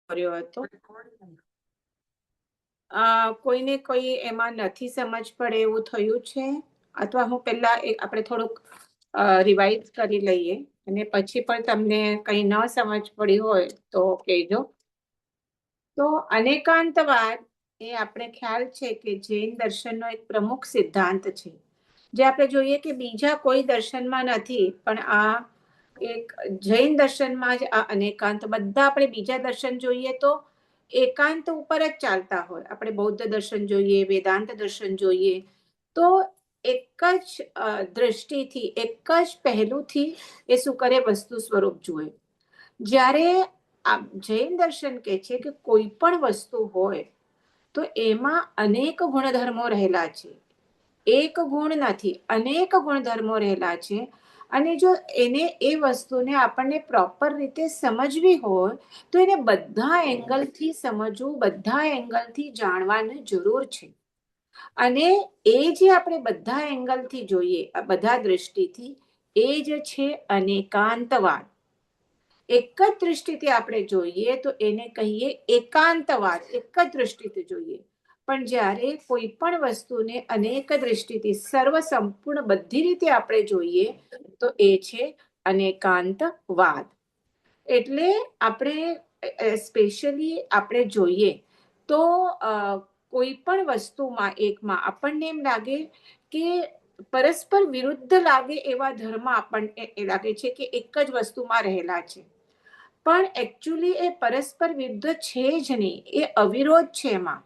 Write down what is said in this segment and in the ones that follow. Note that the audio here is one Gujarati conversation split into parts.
કર્યો હતો. કોઈને કોઈ એમાં નથી સમજ પડે એવું થયું છે, અથવા હું પહેલા આપણે થોડુંક રિવાઇઝ કરી લઈએ અને પછી પણ તમને કંઈ ન સમજ પડી હોય તો કહેજો. તો અનેકાંતવાદ એ આપણે ખ્યાલ છે કે જૈન દર્શનનો એક પ્રમુખ સિદ્ધાંત છે, જે આપણે જોઈએ કે બીજા કોઈ દર્શનમાં નથી, પણ આ એક જૈન દર્શનમાં જ આ અનેકાંત. બધા આપણે બીજા દર્શન જોઈએ તો એકાંત ઉપર જ ચાલતા હોય. આપણે બૌદ્ધ દર્શન જોઈએ, વેદાંત દર્શન જોઈએ તો એક જ દ્રષ્ટિથી, એક જ પહેલુંથી એ શું કરે, વસ્તુ સ્વરૂપ જુએ. જ્યારે આ જૈન દર્શન કહે છે કે કોઈ પણ વસ્તુ હોય તો એમાં અનેક ગુણધર્મો રહેલા છે, એક ગુણ નથી, અનેક ગુણધર્મો રહેલા છે. અને જો એ વસ્તુને આપણને પ્રોપર રીતે સમજવી હોય તો એને બધા એંગલથી સમજવું, બધા એંગલથી જાણવાની જરૂર છે. અને એ જે આપણે બધા એંગલથી જોઈએ, બધા દ્રષ્ટિથી, એ જ છે અનેકાંતવાદ. એક જ દ્રષ્ટિથી આપણે જોઈએ તો એને કહીએ એકાંતવાદ, એક જ દ્રષ્ટિથી જોઈએ. પણ જ્યારે કોઈ પણ વસ્તુને અનેક દ્રષ્ટિથી, સર્વ સંપૂર્ણ બધી રીતે આપણે જોઈએ તો એ છે અનેકાંતવાદ. એટલે આપણે સ્પેશિયલી આપણે જોઈએ તો કોઈ પણ વસ્તુમાં એકમાં આપણને એમ લાગે કે પરસ્પર વિરુદ્ધ લાગે એવા ધર્મ આપણને લાગે છે કે એક જ વસ્તુમાં રહેલા છે, પણ એકચ્યુઅલી એ પરસ્પર વિરુદ્ધ છે જ નહીં, એ અવિરોધ છે એમાં.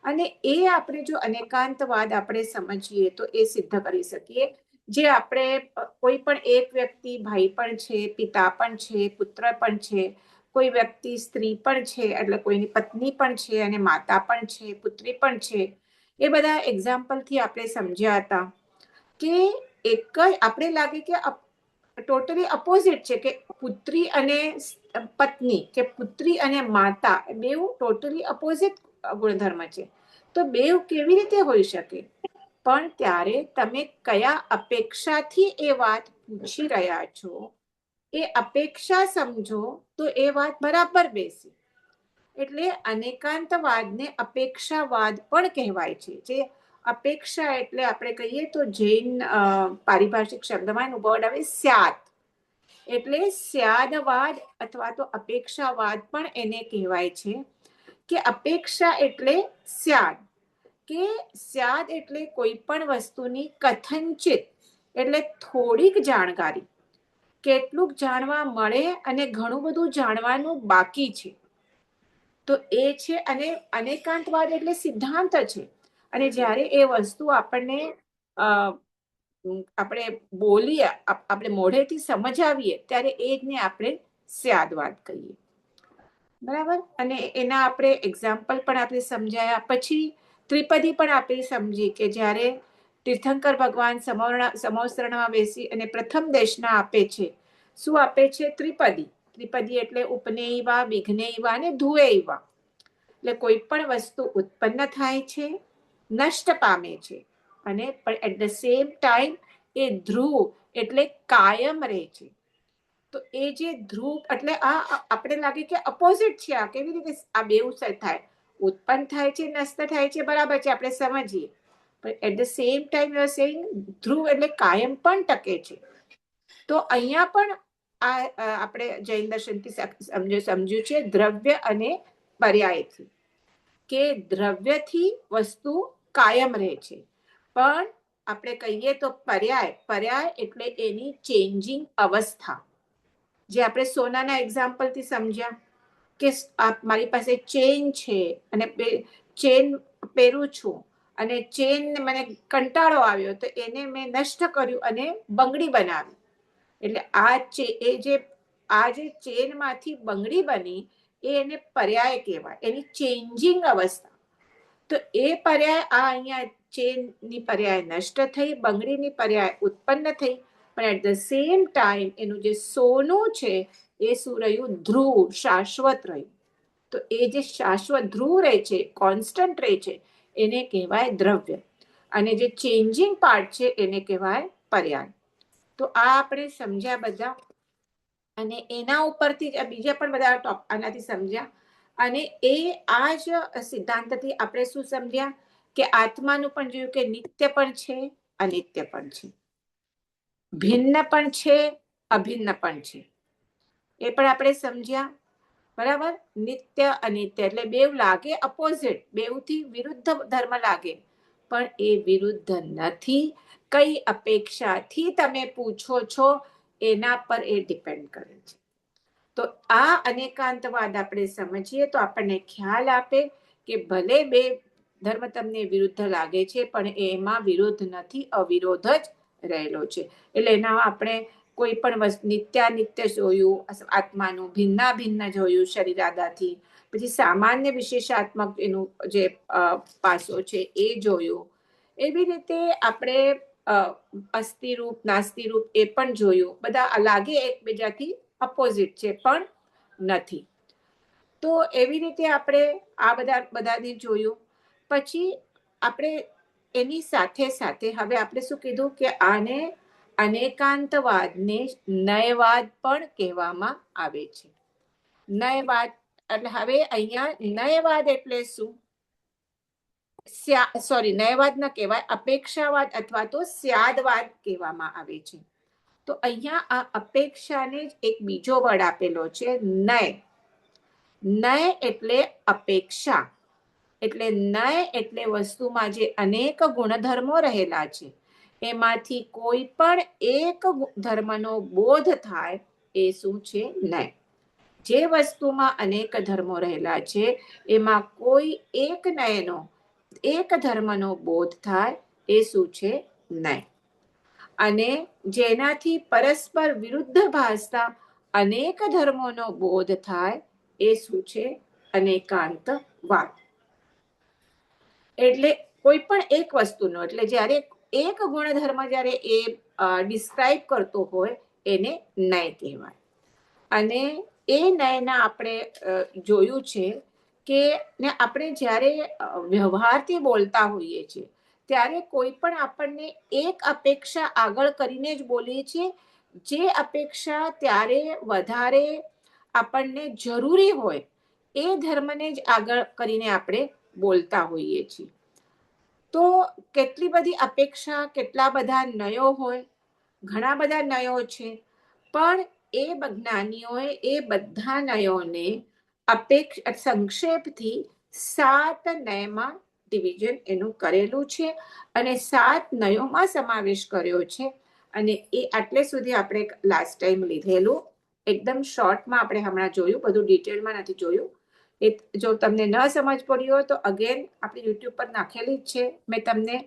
અને એ આપણે જો અનેકાંતવાદ આપણે સમજીએ તો એ સિદ્ધ કરી શકીએ. જે આપણે કોઈ પણ એક વ્યક્તિ ભાઈ પણ છે, પિતા પણ છે, પુત્ર પણ છે, કોઈ વ્યક્તિ સ્ત્રી પણ છે, એટલે કોઈની પત્ની પણ છે, અને માતા પણ છે, પુત્રી પણ છે. એ બધા એક્ઝામ્પલથી આપણે સમજ્યા હતા કે એક જ આપણે લાગે કે ટોટલી અપોઝિટ છે, કે પુત્રી અને પત્ની કે પુત્રી અને માતા બેઉ ટોટલી અપોઝિટ ગુણધર્મ છે. તો બેઉ કેવી રીતે હોઈ શકે? પણ ત્યારે તમે કયા અપેક્ષાથી એ વાત પૂછી રહ્યા છો, એ અપેક્ષા સમજો તો એ વાત બરાબર બેસે. એટલે અનેકાંતવાદને અપેક્ષાવાદ પણ કહેવાય છે. જે અપેક્ષા એટલે આપણે કહીએ તો જૈન પારિભાષિક શબ્દમાં એનું વર્ડ આવે સ્યાદ, એટલે સ્યાદવાદ અથવા તો અપેક્ષાવાદ પણ એને કહેવાય છે. કે અપેક્ષા એટલે સ્યાદ, કે સ્યાદ એટલે કોઈ પણ વસ્તુની કથનચિત એટલે થોડીક જાણકારી, કેટલુંક જાણવા મળે અને ઘણું બધું જાણવાનું બાકી છે, તો એ છે. અને અનેકાંતવાદ એટલે સિદ્ધાંત છે. અને જ્યારે એ વસ્તુ આપણને આપણે બોલીએ, આપણે મોઢેથી સમજાવીએ ત્યારે એ જ ને આપણે સ્યાદવાદ કહીએ. બરાબર? અને એના આપણે એક્ઝામ્પલ પણ આપણે સમજાયા. પછી ત્રિપદી પણ આપણે સમજી કે જ્યારે તીર્થંકર ભગવાન સમોસરણમાં બેસી અને પ્રથમ દેશના આપે છે. શું આપે છે? ત્રિપદી. ત્રિપદી એટલે ઉપનેયવા, વિઘ્નેયવા અને ધુએયવા. એટલે કોઈ પણ વસ્તુ ઉત્પન્ન થાય છે, નષ્ટ પામે છે, અને પણ એટ ધ સેમ ટાઈમ એ ધ્રુવ એટલે કાયમ રહે છે. તો એ જે ધ્રુવ એટલે આ આપણે લાગે કે અપોઝિટ છે. આ કેવી રીતે આ બેઉ થાય? ઉત્પન્ન થાય છે, નષ્ટ થાય છે, બરાબર છે, આપણે સમજીએ. પણ at the same time you are saying Dhruv એટલે કાયમ પણ ટકે છે. તો અહીંયા પણ આ આપણે જૈન દર્શનથી સમજ્યું છે દ્રવ્ય અને પર્યાયથી, કે દ્રવ્યથી વસ્તુ કાયમ રહે છે. પણ આપણે કહીએ તો પર્યાય એટલે એની ચેન્જિંગ અવસ્થા. જે આપણે સોનાના એક્ઝામ્પલથી સમજ્યા કે મારી પાસે ચેન છે અને ચેન પહેરું છું, અને ચેન મને કંટાળો આવ્યો તો એને મેં નષ્ટ કર્યું અને બંગડી બનાવી. એટલે આ જે ચેનમાંથી બંગડી બની એને પર્યાય કહેવાય, એની ચેન્જિંગ અવસ્થા. તો એ પર્યાય અહીંયા ચેનની પર્યાય નષ્ટ થઈ, બંગડીની પર્યાય ઉત્પન્ન થઈ. પણ એટ ધ સેમ ટાઈમ એનું જે સોનું છે એ શું રહ્યું? ધ્રુવ, શાશ્વત રહ્યું. તો એ જે શાશ્વત ધ્રુવ રહે છે, કોન્સ્ટન્ટ રહે છે, એને કહેવાય દ્રવ્ય. અને જે ચેન્જિંગ પાર્ટ છે એને કહેવાય પર્યાય. તો આ આપણે સમજ્યા બધા. અને એના ઉપરથી બીજા પણ બધા આનાથી સમજ્યા. અને આ જ સિદ્ધાંતથી આપણે શું સમજ્યા કે આત્માનું પણ જોયું કે નિત્ય પણ છે, અનિત્ય પણ છે, ભિન્ન પણ છે, અભિન્ન પણ છે. એ પણ આપણે સમજ્યા. બરાબર. નિત્ય અનિત્ય એટલે બેવ લાગે અપોઝિટ, બેવથી વિરુદ્ધ ધર્મ લાગે, પણ એ વિરુદ્ધ નથી. કઈ અપેક્ષાથી તમે પૂછો છો એના પર એ ડિપેન્ડ કરે છે. તો આ અનેકાંતવાદ આપણે સમજીએ તો આપણને ખ્યાલ આપે કે ભલે બે ધર્મ તમને વિરુદ્ધ લાગે છે, પણ એમાં વિરોધ નથી, અવિરોધ જ રહેલો છે. એટલે એના આપણે કોઈ પણ વસ્તુ નિત્યાનિત્ય જોયું, આત્માનું ભિન્ના ભિન્ન જોયું શરીરાદાથી, પછી સામાન્ય વિશેષાત્મક એનું જે પાસો છે એ જોયું. એવી રીતે આપણે અસ્થિરૂપ નાસ્તિરૂપ એ પણ જોયું. બધા લાગે એકબીજાથી અપોઝિટ છે પણ નથી. તો એવી રીતે આપણે આ બધાને જોયું. પછી આપણે એની સાથે સાથે હવે આપણે શું કીધું કે આને અનેકાંતવાદને નયવાદ પણ કહેવામાં આવે છે. નયવાદ એટલે હવે અહીંયા નયવાદ એટલે શું? સોરી, નયવાદ ન કહેવાય, અપેક્ષાવાદ અથવા તો સ્યાદવાદ કહેવામાં આવે છે. તો અહીંયા આ અપેક્ષાને જ એક બીજો વર્ડ આપેલો છે, નય. નય એટલે અપેક્ષા. એટલે નય એટલે વસ્તુમાં જે અનેક ગુણધર્મો રહેલા છે એમાંથી કોઈ પણ એક ધર્મનો બોધ થાય એ શું છે? નય. જે વસ્તુમાં અનેક ધર્મો રહેલા છે એમાં કોઈ એક નયનો, એક ધર્મનો બોધ થાય એ શું છે? નય. અને જેનાથી પરસ્પર વિરુદ્ધ ભાસતા અનેક ધર્મોનો બોધ થાય એ શું છે? અનેકાંતવાદ. એટલે કોઈ પણ એક વસ્તુનો, એટલે જ્યારે એક ગુણધર્મ જ્યારે એ ડિસ્ક્રાઇબ કરતો હોય એને નય કહેવાય. અને એ નયના આપણે જોયું છે કે આપણે જ્યારે વ્યવહારથી બોલતા હોઈએ છીએ ત્યારે કોઈ પણ આપણને એક અપેક્ષા આગળ કરીને જ બોલીએ છીએ, જે અપેક્ષા ત્યારે વધારે આપણને જરૂરી હોય એ ધર્મને જ આગળ કરીને આપણે બોલતા હોઈએ છીએ. તો કેટલી બધી અપેક્ષા, કેટલા બધા નયો હોય, ઘણા બધા નયો છે, પણ એ જ્ઞાનીઓએ એ બધા નયોને સંક્ષેપથી 7 નયમાં ડિવિઝન એનું કરેલું છે અને 7 નયોમાં સમાવેશ કર્યો છે. અને એ આટલે સુધી આપણે લાસ્ટ ટાઈમ લીધેલું, એકદમ શોર્ટમાં આપણે હમણાં જોયું, બધું ડિટેલમાં નથી જોયું. એ જો તમને ન સમજ પડી હોય તો અગેન આપણી યુટ્યુબ પર નાખેલી જ છે, મેં તમને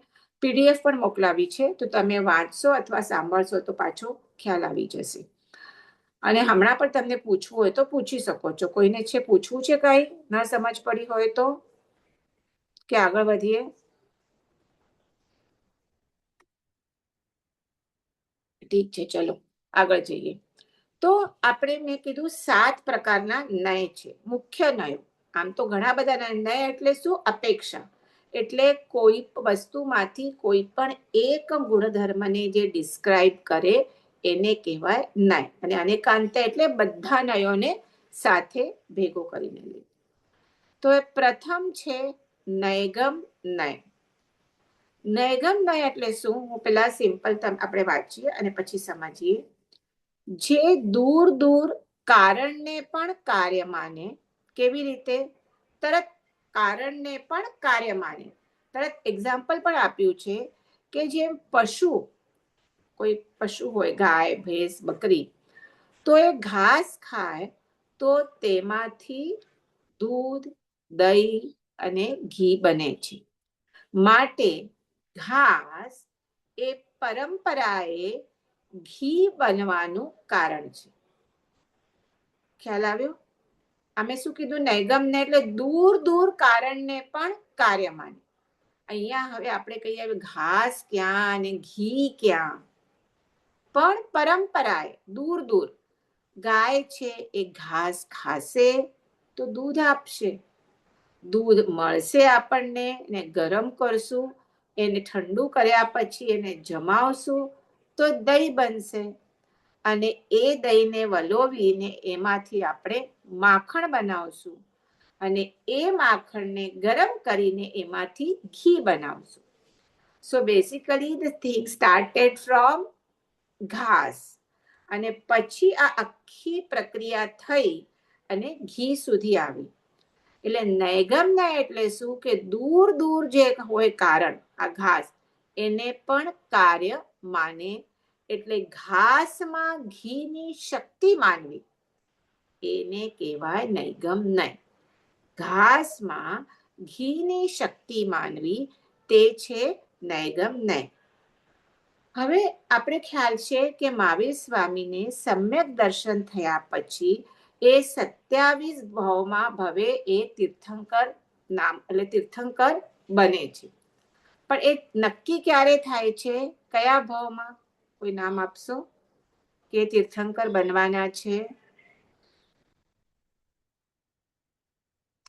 PDF પણ મોકલાવી છે, તો તમે વાંચશો અથવા સાંભળશો તો પાછો ખ્યાલ આવી જશે. અને હમણાં પણ તમને પૂછવું હોય તો પૂછી શકો છો. કોઈને છે પૂછવું છે કઈ ન સમજ પડી હોય તો, કે આગળ વધીએ? ઠીક છે, ચલો આગળ જઈએ. તો આપણે મેં કીધું 7 પ્રકારના નય છે, મુખ્ય નયો. આમ તો ઘણા બધા નય એટલે શું? અપેક્ષા. એટલે કોઈ વસ્તુમાંથી કોઈ પણ એક ગુણધર્મને જે ડિસ્ક્રાઇબ કરે એને કહેવાય નય. અને અનેકાંત એટલે બધા નયોને સાથે ભેગો કરીને લે. તો એ પ્રથમ છે નયગમ નય. નયગમ નય એટલે શું? હું પેલા સિમ્પલ આપણે વાંચીએ અને પછી સમજીએ. જે દૂર દૂર કારણને પણ કાર્ય માને. કેવી રીતે? તરત કારણને પણ કાર્ય માને. તરત એક્ઝામ્પલ પણ આપ્યું છે કે જેમ પશુ, કોઈ પશુ હોય, ગાય, ભેંસ, બકરી, તો એ ઘાસ ખાય તો તેમાંથી દૂધ, દહીં અને ઘી બને છે. માટે ઘાસ એ પરંપરાએ ઘી બનવાનું કારણ છે. ખ્યાલ આવ્યો? અમે શું કીધું? નયગમને એટલે દૂર દૂર કારણને પણ કાર્ય માને. અહીંયા હવે આપણે કહીએ ઘાસ ક્યાં અને ઘી ક્યાં? પણ પરંપરાએ દૂર દૂર, ગાય છે એ ઘાસ ખાશે તો દૂધ આપશે. દૂધ મળશે આપણને, ને ગરમ કરશું, એને ઠંડુ કર્યા પછી એને જમાવશું તો દહીં બનશે. અને એ દહીંને વલોવીને એમાંથી આપણે માખણ બનાવશું. અને એ માખણને ગરમ કરીને એમાંથી ઘી બનાવશું. સો basically the thing started from ઘાસ અને પછી આ આખી પ્રક્રિયા થઈ અને ઘી સુધી આવી. એટલે નૈગમ્ય એટલે શું કે દૂર દૂર જે હોય કારણ આ ઘાસ એને પણ કાર્ય માને. એટલે ઘાસમાં ઘીની શક્તિ માનવી એને કહેવાય નૈગમ્ય. ઘાસમાં ઘીની શક્તિ માનવી તે છે નૈગમ્ય. હવે આપણે ખ્યાલ છે કે મહાવીર સ્વામીને સમ્યક દર્શન થયા પછી એ 27 ભાવમાં ભવે એ તીર્થંકર નામ એટલે તીર્થંકર બને છે. પણ એ નક્કી ક્યારે થાય છે? કયા ભાવમાં? કોઈ નામ આપશો કે તીર્થંકર બનવાના છે?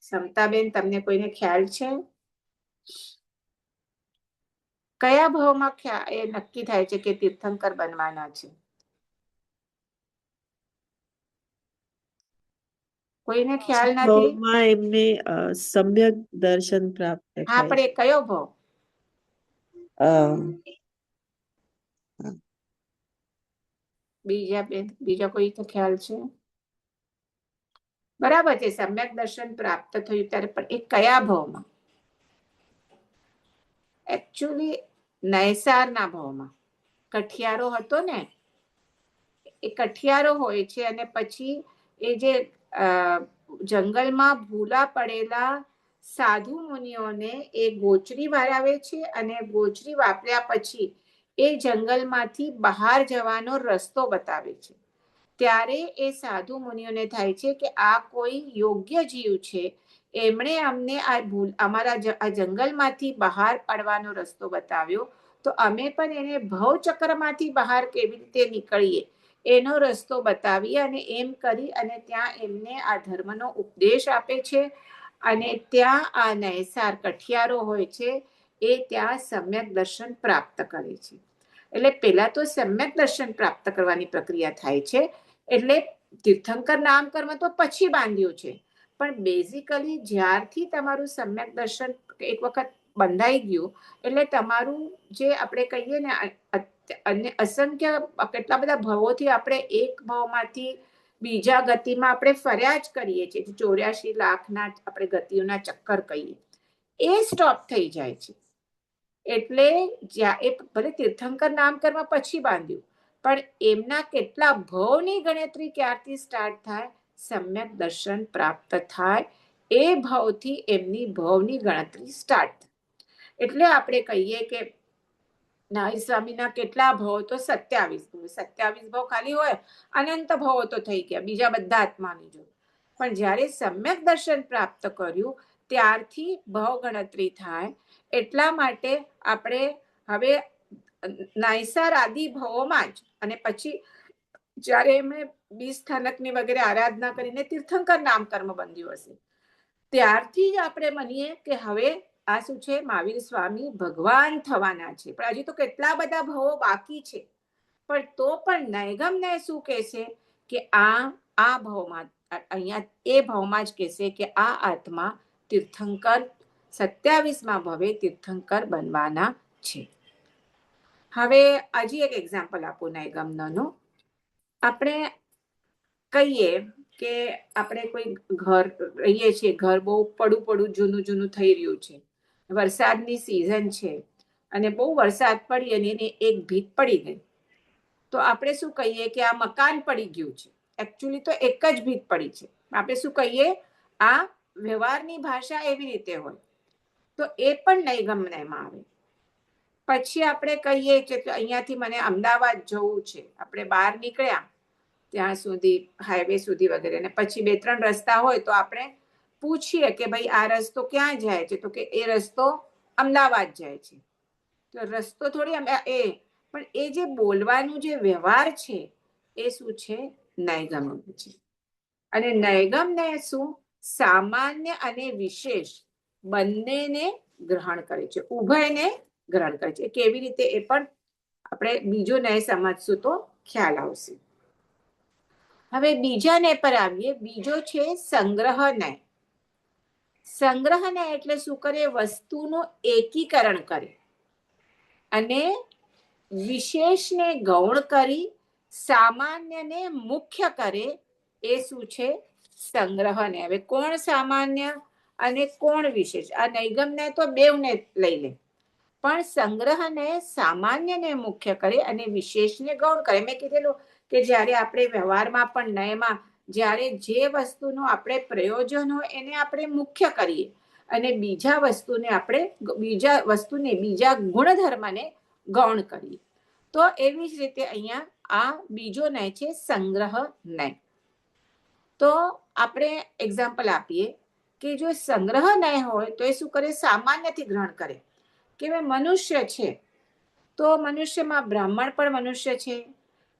સમતાબેન, તમને કોઈને ખ્યાલ છે? કયા ભાવમાં એ નક્કી થાય છે કે તીર્થંકર બનવાના છે? કોઈને ખ્યાલ નથી? એમને સમ્યક દર્શન પ્રાપ્ત થાય. હા, પણ એ કયો ભાવ? બીજા કોઈ તો ખ્યાલ છે? બરાબર છે, સમ્યક દર્શન પ્રાપ્ત થયું ત્યારે, પણ એ કયા ભાવમાં? એકચ્યુઅલી નૈસારના ભાવમાં. કઠિયારો હતો ને, એ કઠિયારો હોય છે અને પછી એ જે જંગલમાં ભૂલા પડેલા સાધુ મુનિઓને એ ગોચરી વાળાવે છે અને ગોચરી વાપર્યા પછી એ જંગલમાંથી બહાર જવાનો રસ્તો બતાવે છે. ત્યારે એ સાધુ મુનિઓને થાય છે કે આ કોઈ યોગ્ય જીવ છે, એમણે અમને અમારા આ જંગલમાંથી બહાર પડવાનો રસ્તો બતાવ્યો, તો અમે પણ એને ભવચક્રમાંથી બહાર કેવી રીતે નીકળીએ એનો રસ્તો બતાવી અને એમ કરી અને ત્યાં એમને આ ધર્મનો ઉપદેશ આપે છે. અને ત્યાં આ નૈસાર કઠિયારો હોય છે એ ત્યાં સમ્યક દર્શન પ્રાપ્ત કરે છે. એટલે પહેલા તો સમ્યક દર્શન પ્રાપ્ત કરવાની પ્રક્રિયા થાય છે. એટલે તીર્થંકર નામકર્મ તો પછી બાંધ્યું છે, પણ બેઝિકલી જ્યારથી તમારું સમ્યક દર્શન એક વખત બંધાઈ ગયું એટલે તમારું જે આપણે કહીએ ને અને અસંખ્ય કેટલા બધા ભવોથી આપણે એક ભાવમાંથી બીજા ગતિમાં આપણે ફર્યા જ કરીએ છીએ. 84 લાખના આપણે ગતિઓના ચક્કર કહીએ એ સ્ટોપ થઈ જાય છે. એટલે એ ભલે તીર્થંકર નામકર્મ પછી બાંધ્યું, પણ એમના કેટલા ભવની ગણતરી ક્યારથી સ્ટાર્ટ થાય? સમ્યક દર્શન પ્રાપ્ત થાય એ ભાવથી એમની ભવની ગણતરી સ્ટાર્ટ થાય. એટલે આપણે કહીએ કે નારાયણ સ્વામીના કેટલા ભાવ? તો 27 ભાવ ખાલી હોય, અનંત ભાવો તો થઈ ગયા, બીજા બધા આત્માની જો. પણ જ્યારે સમ્યક દર્શન પ્રાપ્ત કર્યું ત્યારથી ભાવ ગણતરી થાય. એટલા માટે આપણે હવે નાયસાર આદિ ભાવોમાં જ અને પછી જ્યારે એમણે બીજ સ્થાનકની વગેરે આરાધના કરીને તીર્થંકર નામકર્મ બંધ્યું હશે, ત્યારથી જ આપણે માનીએ કે હવે આ શું છે? મહાવીર સ્વામી ભગવાન થવાના છે. પણ હજી તો કેટલા બધા ભાવો બાકી છે. પણ તો પણ નૈગમ્ય શું કહેશે કે આ ભાવમાં, અહીંયા એ ભાવમાં જ કહેશે કે આ આત્મા તીર્થંકર 27માં ભવે તીર્થંકર બનવાના છે. હવે હજી એક એક્ઝામ્પલ આપું નૈગમ્યનું. આપણે કહીએ કે આપણે કોઈ ઘર રહીએ છીએ, ઘર બહુ પડું જૂનું થઈ રહ્યું છે, વરસાદની સિઝન છે અને બહુ વરસાદ પડી અને એને એક ભીત પડી ગઈ, તો આપણે શું કહીએ કે આ મકાન પડી ગયું છે. એકચ્યુઅલી તો એક જ ભીત પડી છે. આપણે શું કહીએ? આ વ્યવહારની ભાષા એવી રીતે હોય, તો એ પણ નૈગમ્યમાં આવે. પછી આપણે કહીએ કે અહીંયાથી મને અમદાવાદ જવું છે, આપણે બહાર નીકળ્યા ત્યાં સુધી હાઈવે સુધી વગેરે, ને પછી 2-3 રસ્તા હોય તો આપણે પૂછીએ કે ભાઈ આ રસ્તો ક્યાં જાય છે? તો કે એ રસ્તો અમદાવાદ જાય છે. તો રસ્તો થોડી પણ એ જે બોલવાનું જે વ્યવહાર છે એ શું છે? નૈગમ્ય છે. અને નૈગમ્ય શું? સામાન્ય અને વિશેષ બંનેને ગ્રહણ કરે છે, ઉભયને ગ્રહણ કરે છે. કેવી રીતે એ પણ આપણે બીજો ન્યાય સમજશું તો ખ્યાલ આવશે. હવે બીજા ન્યાય પર આવીએ. બીજો છે સંગ્રહ ન્યાય. સંગ્રહને એટલે શું કરે? વસ્તુનું એકીકરણ કરે અને વિશેષને ગૌણ કરી સામાન્યને મુખ્ય કરે. એ શું છે? સંગ્રહને. હવે કોણ સામાન્ય અને કોણ વિશેષ? આ નૈગમને તો બેવને લઈ લે, પણ સંગ્રહને સામાન્યને મુખ્ય કરે અને વિશેષને ગૌણ કરે. મેં કીધેલું કે જ્યારે આપણે વ્યવહારમાં પણ નયમાં જ્યારે જે વસ્તુનું આપણે પ્રયોજન હોય એને આપણે મુખ્ય કરીએ અને બીજા વસ્તુને બીજા ગુણધર્મને ગૌણ કરીએ, તો એવી જ રીતે અહીંયા આ બીજો નય છે સંગ્રહ નય. તો આપણે એક્ઝામ્પલ આપીએ કે જો સંગ્રહ નય હોય તો એ શું કરે? સામાન્યથી ગ્રહણ કરે. કે મનુષ્ય છે તો મનુષ્યમાં બ્રાહ્મણ પણ મનુષ્ય છે,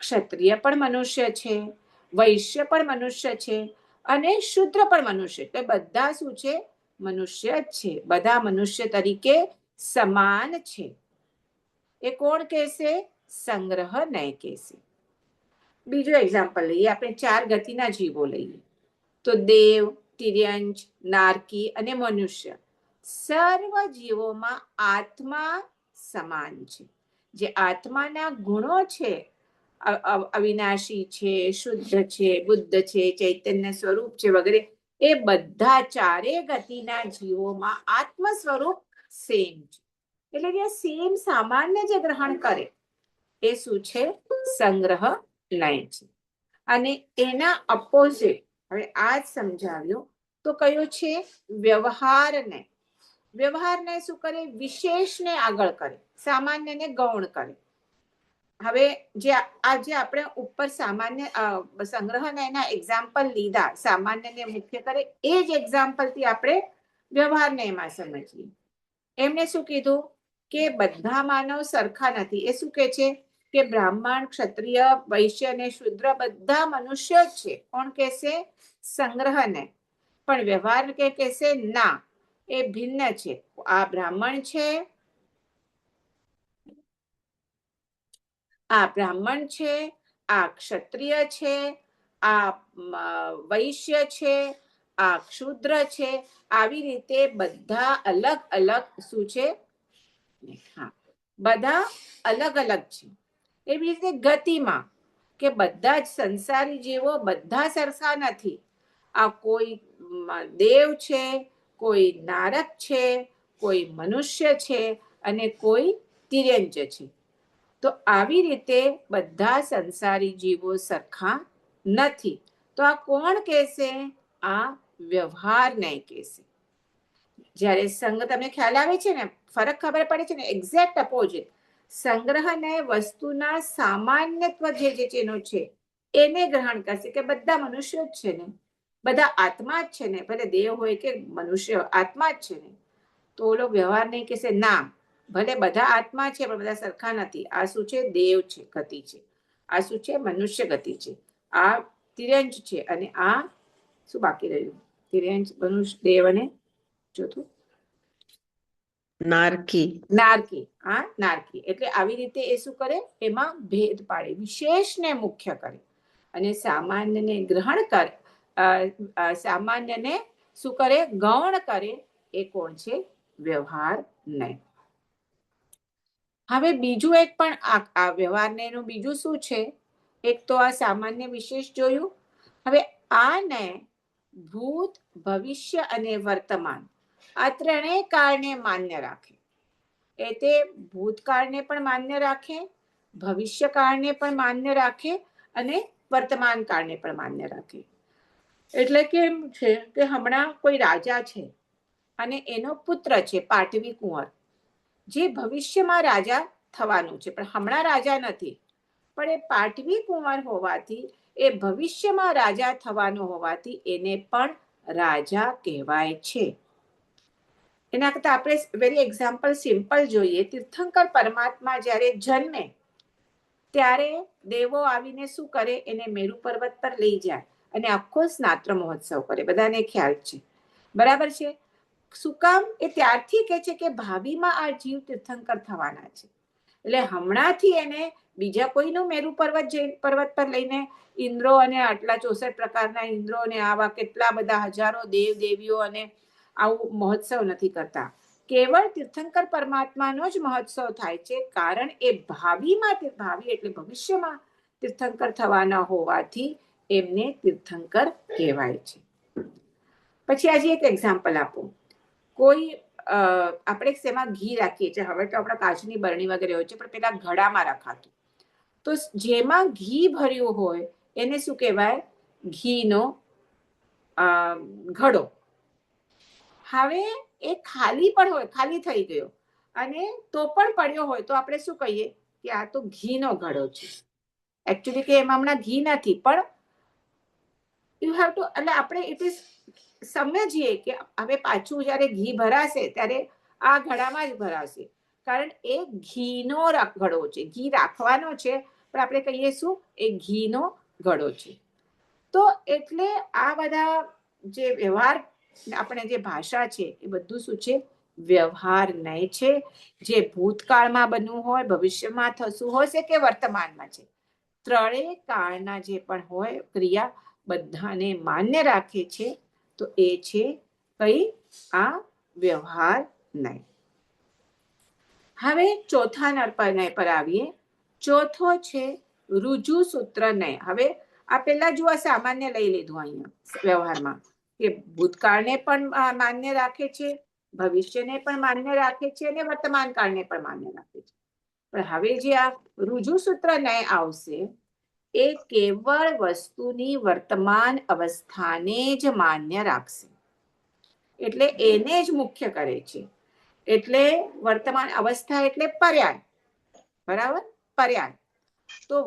ક્ષત્રિય પણ મનુષ્ય છે, વૈશ્ય પણ મનુષ્ય છે અને શૂદ્ર પણ મનુષ્ય. એટલે બધા શું છે? મનુષ્ય જ છે. બધા મનુષ્ય તરીકે સમાન છે. એ કોણ કહેશે? સંગ્રહ નય કહેશે. બીજું એક્ઝામ્પલ લઈએ. આપણે 4 ગતિના જીવો લઈએ તો દેવ, તિર્યંચ, નારકી અને મનુષ્ય. સર્વ જીવોમાં આત્મા સમાન છે. જે આત્માના ગુણો છે, અવિનાશી છે, શુદ્ધ છે, બુદ્ધ છે, ચૈતન્ય સ્વરૂપ છે વગેરે, એ બધા 4 ગતિના જીવોમાં આત્મ સ્વરૂપ સેમ છે. એટલે કે સેમ સામાન્ય જે ગ્રહણ કરે એ શું છે? સંગ્રહ નય છે. અને એના અપોઝિટ હવે આ જ સમજાવ્યું તો કયું છે? વ્યવહાર નય. વ્યવહારને શું કરે? વિશેષને આગળ કરે, સામાન્યને ગૌણ કરે. હવે આજે આપણે ઉપર સામાન્ય સંગ્રહ નયના એક્ઝામ્પલ લીધા, સામાન્યને મુખ્ય કરે, એ જ એક્ઝામ્પલથી આપણે વ્યવહાર નયમાં સમજીએ. એમને શું કીધું? કે બધા માનવ સરખા નથી. એ શું કહે છે? કે બ્રાહ્મણ, ક્ષત્રિય, વૈશ્ય અને શૂદ્ર બધા મનુષ્ય જ છે. કોણ કહેશે? સંગ્રહને. પણ વ્યવહાર કે કહેશે ના, એ ભિન્ન છે. આ બ્રાહ્મણ છે, આ બ્રાહ્મણ છે, આ ક્ષત્રિય છે, આ વૈશ્ય છે, આ ક્ષુદ્ર છે. આવી રીતે બધા અલગ અલગ શું છે? હા, બધા અલગ અલગ છે. એવી રીતે ગતિમાં કે બધા જ સંસારી જીવો બધા સરખા નથી. આ કોઈ દેવ છે, કોઈ નારક છે, કોઈ મનુષ્ય છે અને કોઈ તિર્યંચ છે. તો આવી રીતે બધા સંસારી જીવો સરખા નથી. તો આ કોણ કહેશે? આ વ્યવહાર નય કહેશે. જ્યારે સંગ તમને ખ્યાલ આવે છે ને, ફરક ખબર પડે છે ને, એક્ઝેક્ટ અપોઝિટ. સંગ્રહ નય વસ્તુના સામાન્યત્વ જે જેનો છે એને ગ્રહણ કરશે કે બધા મનુષ્યો જ છે ને, બધા આત્મા જ છે ને, ભલે દેવ હોય કે મનુષ્ય, આત્મા જ છે ને. તો ઓલો વ્યવહાર નહીં કહેશે ના, ભલે બધા આત્મા છે પણ બધા સરખા નથી. આ શું છે? દેવ છે, ગતિ છે. આ શું છે? મનુષ્ય ગતિ છે. આ તિર્યંચ છે અને આ શું બાકી રહ્યું? તિર્યંચ, મનુષ્ય, દેવ અને ચોથું નારકી. નારકી. હા, નારકી. એટલે આવી રીતે એ શું કરે? એમાં ભેદ પાડે, વિશેષને મુખ્ય કરે અને સામાન્યને ગ્રહણ કરે, સામાન્યને શું કરે? ગૌણ કરે. એ કોણ છે? વ્યવહાર નય. હવે બીજું એક પણ આ વ્યવહાર નયનું બીજું શું છે? એક તો આ સામાન્ય વિશેષ જોયું. હવે આ નય ભૂત, ભવિષ્ય અને વર્તમાન આ ત્રણેય કાળને માન્ય રાખે. એ તે ભૂતકાળને પણ માન્ય રાખે, ભવિષ્યકાળને પણ માન્ય રાખે અને વર્તમાન કાળને પણ માન્ય રાખે. એટલે કેમ છે કે હમણાં કોઈ રાજા છે અને એનો પુત્ર છે પાટવી કુંવર, જે ભવિષ્યમાં રાજા થવાનું છે પણ હમણાં રાજા નથી. પણ એ પાટવી કુંવર હોવાથી, એ ભવિષ્યમાં રાજા થવાનો હોવાથી એને પણ રાજા કહેવાય છે. એના કરતા આપણે વેરી એક્ઝામ્પલ સિમ્પલ જોઈએ. તીર્થંકર પરમાત્મા જ્યારે જન્મે ત્યારે દેવો આવીને શું કરે? એને મેરુ પર્વત પર લઈ જાય અને આખો સ્નાત્ર મહોત્સવ કરે. બધાને ખ્યાલ છે, બરાબર છે? શું કામ? એ ત્યારથી કે છે કે ભાવિમાં આ જીવ તીર્થંકર થવાના છે. એટલે હમણાંથી એને બીજા કોઈનું મેરુ પર્વત પર લઈને ઇન્દ્રો અને આટલા 64 પ્રકારના ઇન્દ્રો અને આવા કેટલા બધા હજારો દેવ દેવીઓ અને આવું મહોત્સવ નથી કરતા. કેવળ તીર્થંકર પરમાત્માનો જ મહોત્સવ થાય છે, કારણ એ ભાવિ એટલે ભવિષ્યમાં તીર્થંકર થવાના હોવાથી એમને તીર્થંકર કહેવાય છે. પછી આજે એક એક્ઝામ્પલ આપું. કોઈ આપણે શેમાં ઘી રાખીએ છીએ, હવે તો આપણા કાચની બરણી વગેરે હોય છે, પણ પેલા ઘડામાં રખાતું. તો જેમાં ઘી ભર્યું હોય એને શું કહેવાય? ઘીનો ઘડો. હવે એ ખાલી પણ હોય, ખાલી થઈ ગયો અને તો પણ પડ્યો હોય તો આપણે શું કહીએ કે આ તો ઘીનો ઘડો છે. એકચ્યુઅલી કે એમાં હમણાં ઘી નથી, પણ યુ હેવ ટુ, એટલે આપણે ઇટ ઇઝ સમજીએ કે હવે પાછું જ્યારે ઘી ભરાશે ત્યારે આ ઘડામાં જ ભરાશે, કારણ એ ઘીનો ઘડો છે. ઘી રાખવાનો છે, પણ આપણે કહીએ શું? એ ઘીનો ઘડો છે. તો એટલે આ બધા જે વ્યવહાર, આપણે જે ભાષા છે એ બધું શું છે? વ્યવહાર નહીં છે. જે ભૂતકાળમાં બન્યું હોય, ભવિષ્યમાં થતું હોય કે વર્તમાનમાં છે, ત્રણેય કાળના જે પણ હોય ક્રિયા બધાને માન્ય રાખે છે. તો એ છે કઈ? આ વ્યવહાર નહીં. હવે ચોથા નય પર આવીએ. ચોથો છે રુજુ સૂત્ર નય. હવે આ પેલા જો આ સામાન્ય લઈ લીધું અહીંયા વ્યવહારમાં, કે ભૂતકાળને પણ માન્ય રાખે છે, ભવિષ્યને પણ માન્ય રાખે છે અને વર્તમાન કાળને પણ માન્ય રાખે છે. પણ હવે જે આ રુજુ સૂત્ર નય આવશે, એ કેવળ વસ્તુની વર્તમાન અવસ્થાને જ માન્ય રાખશે, એટલે એને જ મુખ્ય કરે છે. એટલે વર્તમાન અવસ્થા એટલે પર્યાય, બરાબર? પર્યાય. તો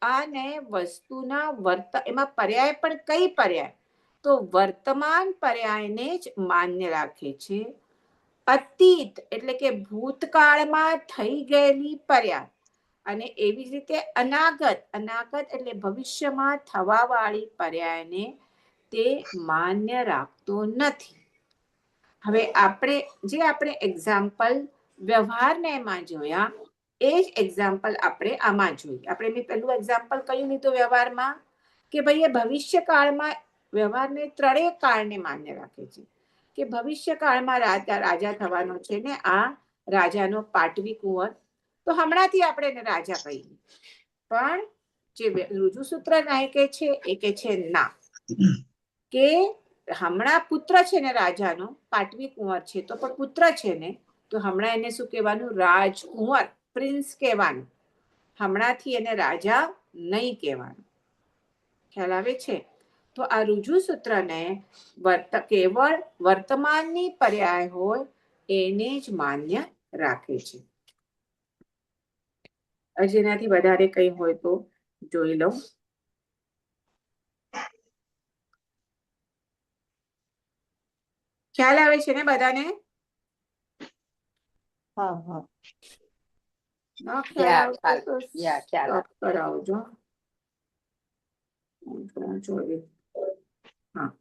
આને વસ્તુના એમાં પર્યાય પણ કઈ પર્યાય? તો વર્તમાન પર્યાયને જ માન્ય રાખે છે. અતીત એટલે કે ભૂતકાળમાં થઈ ગયેલી પર્યાય, અને એવી જ રીતે અનાગત એટલે ભવિષ્યમાં થવા વાળી પર્યાયને તે માન્ય રાખતો નથી. હવે આપણે એક્ઝામ્પલ વ્યવહારમાં જોયા, એ જ એક્ઝામ્પલ આપણે આમાં જોઈએ. આપણે મેં પહેલું એક્ઝામ્પલ કયું લીધું વ્યવહારમાં, કે ભાઈ એ ભવિષ્ય કાળમાં વ્યવહારને ત્રણેય કાળને માન્ય રાખે છે. કે ભવિષ્ય કાળમાં રાજા થવાનો છે ને આ રાજાનો પાટવી કુંવર, તો હમણાંથી આપણે એને રાજા કહીએ. પણ જે રુજુસૂત્ર નય કે છે એ કે છે ના, કે હમણાં પુત્ર છે ને રાજાનો, પાટવી કુંવર છે તો પણ પુત્ર છે ને, તો હમણાં એને શું કહેવાનું? રાજકુંવર, પ્રિન્સ કહેવાનું. હમણાંથી એને રાજા નહીં કહેવાનું. ખ્યાલ આવે છે? તો આ રુજુ સૂત્રને કેવળ વર્તમાનની પર્યાય હોય એને જ માન્ય રાખે છે. જેનાથી વધારે કઈ હોય તો જોઈ લો. ખ્યાલ આવે છે ને બધાને? ખ્યાલ આવતો તો સ્ટોપ કરાવજો. હા,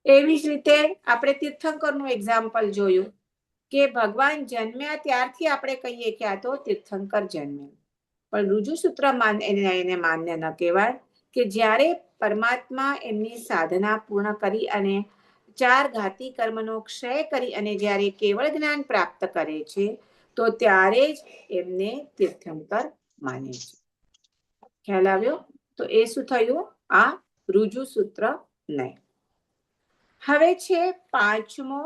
એવી જ રીતે આપણે તીર્થંકરનું એક્ઝામ્પલ જોયું, કે ભગવાન જન્મ્યા ત્યારથી આપણે કહીએ કે આ તો તીર્થંકર જન્મ્યા. પણ રુજુ સૂત્ર એને માન્ય ન કહેવાય, કે જ્યારે પરમાત્મા એમની સાધના પૂર્ણ કરી અને 4 ઘાતી કર્મનો ક્ષય કરી અને જ્યારે કેવળ જ્ઞાન પ્રાપ્ત કરે છે, તો ત્યારે જ એમને તીર્થંકર માને છે. ખ્યાલ આવ્યો? તો એ શું થયું? આ રુજુ સૂત્ર નય. હવે છે પાંચમો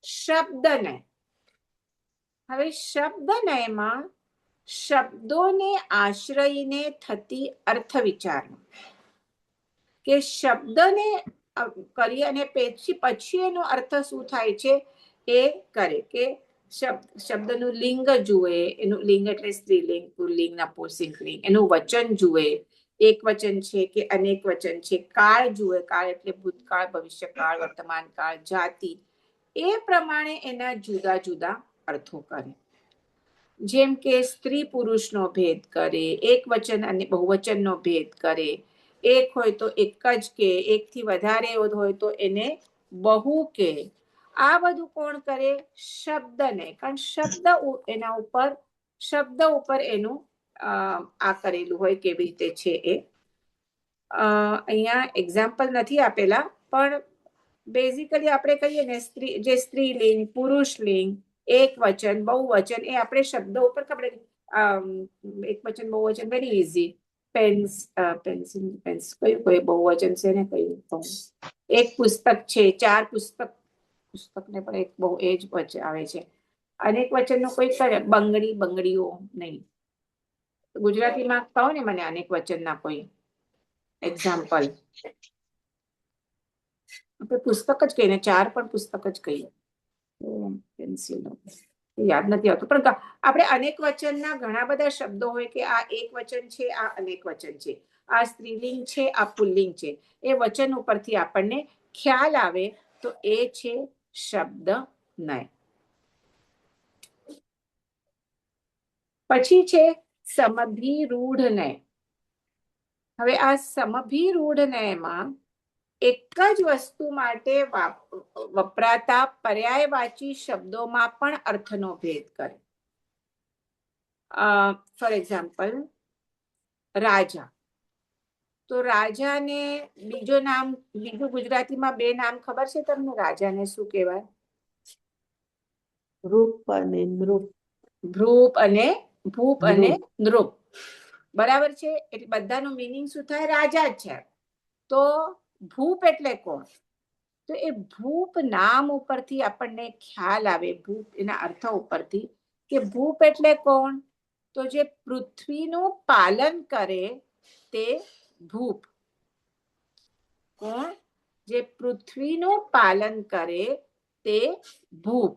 શબ્દ નય. હવે શબ્દ નયમાં શબ્દોને આશ્રયને થતી અર્થ વિચારણા, કે શબ્દને કરી અને પછી એનો અર્થ શું થાય છે એ કરે. કે શબ્દનું લિંગ જુએ, એનું લિંગ એટલે સ્ત્રીલિંગ, પુલ્લિંગ, નપુંસકલિંગ, એનું વચન જુએ, એક વચન છે કે અનેક વચન છે, કાળ જુએ, કાળ એટલે ભૂતકાળ, ભવિષ્યકાળ, વર્તમાન કાળ, જાતિ, એ પ્રમાણે એના જુદા જુદા અર્થો કરે. જેમ કે સ્ત્રી પુરુષનો ભેદ કરે, એક વચન અને બહુવચનનો ભેદ કરે, એક હોય તો એક જ કે, એકથી વધારે હોય તો એને બહુ કે. આ બધું કોણ કરે? શબ્દને. કારણ શબ્દ ઉપર એનું આ કરેલું હોય કેવી રીતે છે એ. અહીંયા એક્ઝામ્પલ નથી આપેલા, પણ બેઝિકલી આપણે કહીએ ને જે સ્ત્રીલિંગ, પુરુષલિંગ, એક વચન, બહુવચન, એ આપણે શબ્દો ઉપર ખબર, એક વચન, બહુવચન વેરી ઇઝી. પેન્સિલ, કયું બહુવચન છે ને કયું? એક પુસ્તક છે, 4 પુસ્તક ને પણ એક બહુ એ જ વચન આવે છે. અનેક વચનનો કોઈ કરે, બંગડીઓ નહીં. ગુજરાતીમાં કહો ને મને અનેક વચનના કોઈ એક્ઝામ્પલ. આપણે પુસ્તક જ કહીએ ને, 4 પણ પુસ્તક જ કહીએ. પેન્સિલ યાદ નથી આવતું, પણ આપણે અનેક વચનના ઘણા બધા શબ્દો હોય કે આ એક વચન છે, આ અનેક વચન છે, આ સ્ત્રીલિંગ છે, આ પુલ્લિંગ છે. એ વચન ઉપરથી આપણને ખ્યાલ આવે તો એ છે શબ્દ નય. પછી છે સમભિરૂઢ નય. હવે આ સમભિરૂઢ નયમાં એક જ વસ્તુ માટે વપરાતા પર્યાયવાચી શબ્દોમાં પણ અર્થનો ભેદ કરે. ફોર એક્ઝામ્પલ, રાજા. તો રાજાને બીજું ગુજરાતીમાં 2 નામ ખબર છે તમને? રાજાને શું કહેવાય? રૂપ અને નૃપ. ભૃપ અને ભૂપ અને નૃપ. બરાબર છે. એટલે બધાનું મીનિંગ શું થાય? રાજા જ છે. તો ભૂપ એટલે કોણ? તો એ ભૂપ નામ ઉપરથી આપણને ખ્યાલ આવે, ભૂપ એના અર્થ ઉપરથી, કે ભૂપ એટલે કોણ? તો જે પૃથ્વીનું પાલન કરે તે ભૂપ. કોણ? જે પૃથ્વીનું પાલન કરે તે ભૂપ.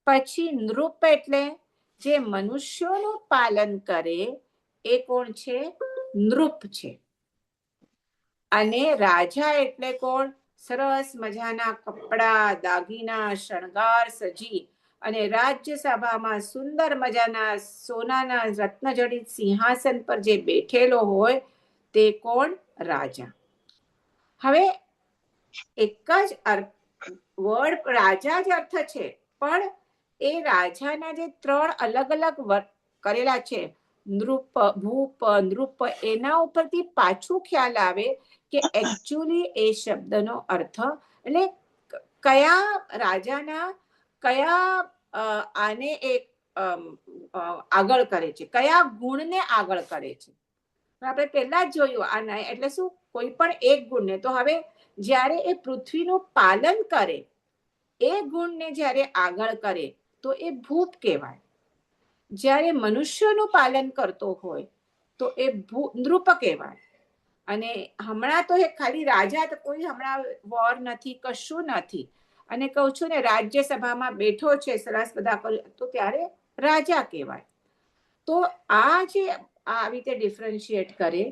પછી નૃપ એટલે જે મનુષ્યોનું પાલન કરે એ કોણ છે? નૃપ છે. અને રાજા એટલે કોણ? સરસ મજાના કપડા, દાગીના, શણગાર સજી અને રાજ્યસભામાં સુંદર મજાના સોનાના રત્નજડિત સિંહાસન પર જે બેઠેલો હોય તે કોણ? રાજા. હવે એક જ વર્ડ રાજા જ અર્થ છે, પણ એ રાજાના જે 3 અલગ અલગ વર્ગ કરેલા છે, નૃપ, ભૂપ, નૃપ, એના ઉપરથી પાછું ખ્યાલ આવે કે એકચ્યુઅલી એ શબ્દનો અર્થ, એટલે કયા રાજાના કયા આને એક આગળ કરે છે, કયા ગુણને આગળ કરે છે. આપણે પહેલા જ જોયું આ એટલે શું? કોઈ પણ એક ગુણને. તો હવે જ્યારે એ પૃથ્વીનું પાલન કરે, એ ગુણને જ્યારે આગળ કરે તો એ ભૂપ કહેવાય. જ્યારે મનુષ્યનું પાલન કરતો હોય તો એ નૃપ કહેવાય. અને હમણાં તો એ ખાલી રાજા, તો કોઈ હમણાં વોર નથી, કશું નથી, અને કહું છું ને રાજ્યસભામાં બેઠો છે, સરસ બધા, તો ત્યારે રાજા કહેવાય. તો આ જે આવી રીતે ડિફરન્શિએટ કરે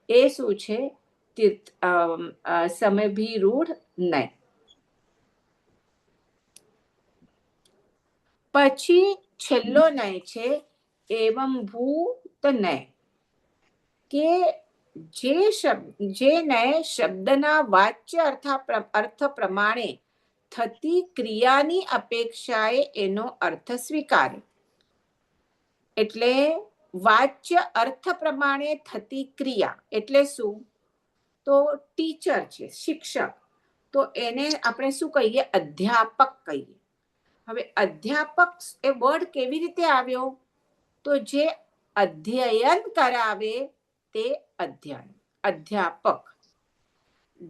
એ શું છે? સમભિરૂઢ નય. પછી છેલ્લો નય છે એવંભૂત નય, કે જે નય શબ્દના વાચ્ય અર્થ પ્રમાણે થતી ક્રિયાની અપેક્ષાએ એનો અર્થ સ્વીકારે. એટલે વાચ્ય અર્થ પ્રમાણે થતી ક્રિયા એટલે શું? તો ટીચર છે, શિક્ષક, તો એને આપણે શું કહીએ? અધ્યાપક કહીએ. હવે અધ્યાપક એ વર્ડ કેવી રીતે આવ્યો? તો જે અધ્યયન કરાવે તે અધ્યાપક.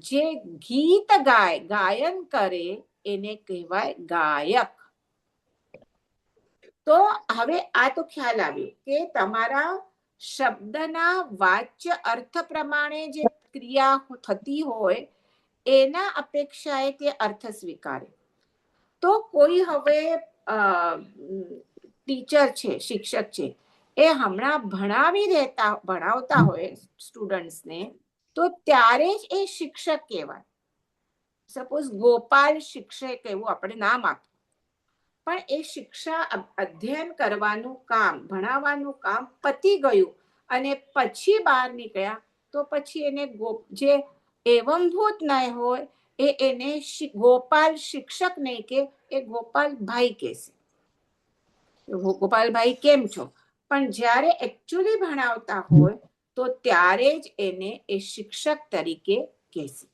જે ગીત ગાયન કરે એને કહેવાય ગાયક. તો હવે આ તો ખ્યાલ આવ્યો કે તમારા શબ્દના વાચ્ય અર્થ પ્રમાણે જે ક્રિયા થતી હોય એના અપેક્ષાએ તે અર્થ સ્વીકારે. તો કોઈ હવે ટીચર છે, શિક્ષક છે, એ હમણાં ભણાવતા હોય સ્ટુડન્ટ્સને, તો ત્યારે જ એ શિક્ષક કહેવાય. સપોઝ ગોપાલ શિક્ષક એવું આપણે નામ આપ્યું, પણ એ શિક્ષા અધ્યયન કરવાનું કામ, ભણાવવાનું કામ પતી ગયું અને પછી બહાર નીકળ્યા, તો પછી એને જે એવંભૂત નય હોય એને ગોપાલ શિક્ષક નહીં કે, એ ગોપાલભાઈ કહેશે. ગોપાલભાઈ કેમ છો? પણ જ્યારે એકચ્યુઅલી ભણાવતા હોય તો ત્યારે જ એને એ શિક્ષક તરીકે કહેશે.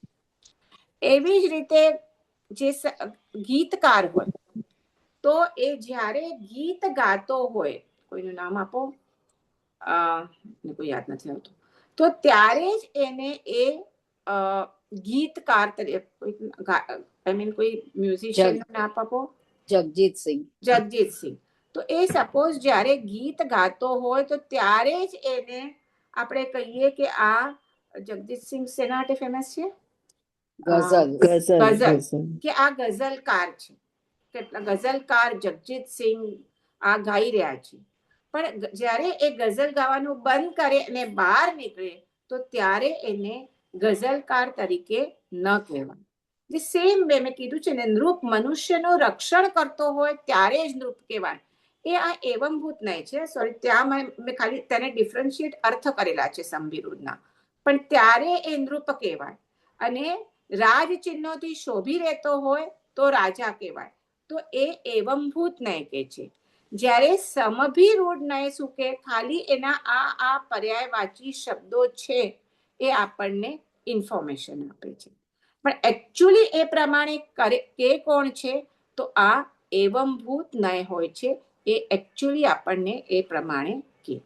એવી જ રીતે જે ગીતકાર હોય તો એ જ્યારે ગીત ગાતો હોય, કોઈનું નામ આપો, કોઈ યાદ નથી આવતું, તો ત્યારે જ એને એ ગીતકાર તરીકે, કોઈ મ્યુઝિશિયન નું નામ આપો. જગજીતસિંહ. તો એ સપોઝ જ્યારે ગીત ગાતો હોય તો ત્યારે જ એને આપણે કહીએ કે આ જગજીતસિંહ શેના માટે ફેમસ છે? ગઝલ. કે આ ગઝલકાર છે. કેટલા ગઝલકાર જગજીતસિંહ આ ગાઈ રહ્યા છે. પણ જ્યારે એ ગઝલ ગાવાનું બંધ કરે અને બહાર નીકળે તો ત્યારે એને ગઝલકાર તરીકે ન કહેવાય. જે સેમ વે મેં કીધું છે ને, નૃપ મનુષ્યનું રક્ષણ કરતો હોય ત્યારે જ નૃપ કહેવાય. એ આ એવમભૂત નહીં છે. સોરી, ત્યાં મેં ખાલી તેને ડિફરન્શિએટ અર્થ કરેલા છે સંવિરુદ્ધના. પણ ત્યારે એ નૃપ કહેવાય. અને રાજચિહ્નોથી શોભી રહેતો હોય તો રાજા કહેવાય. તો એ એવમભૂત નહીં કે છે. જ્યારે સમભિરૂઢ નહીં શું કે ખાલી એના આ પર્યાયવાચી શબ્દો છે એ આપણને ઇન્ફોર્મેશન આપે છે. પણ એકચ્યુઅલી એ પ્રમાણે કે કોણ છે? તો આ એવમભૂત નય હોય છે. એ એકચ્યુઅલી આપણને એ પ્રમાણે કે.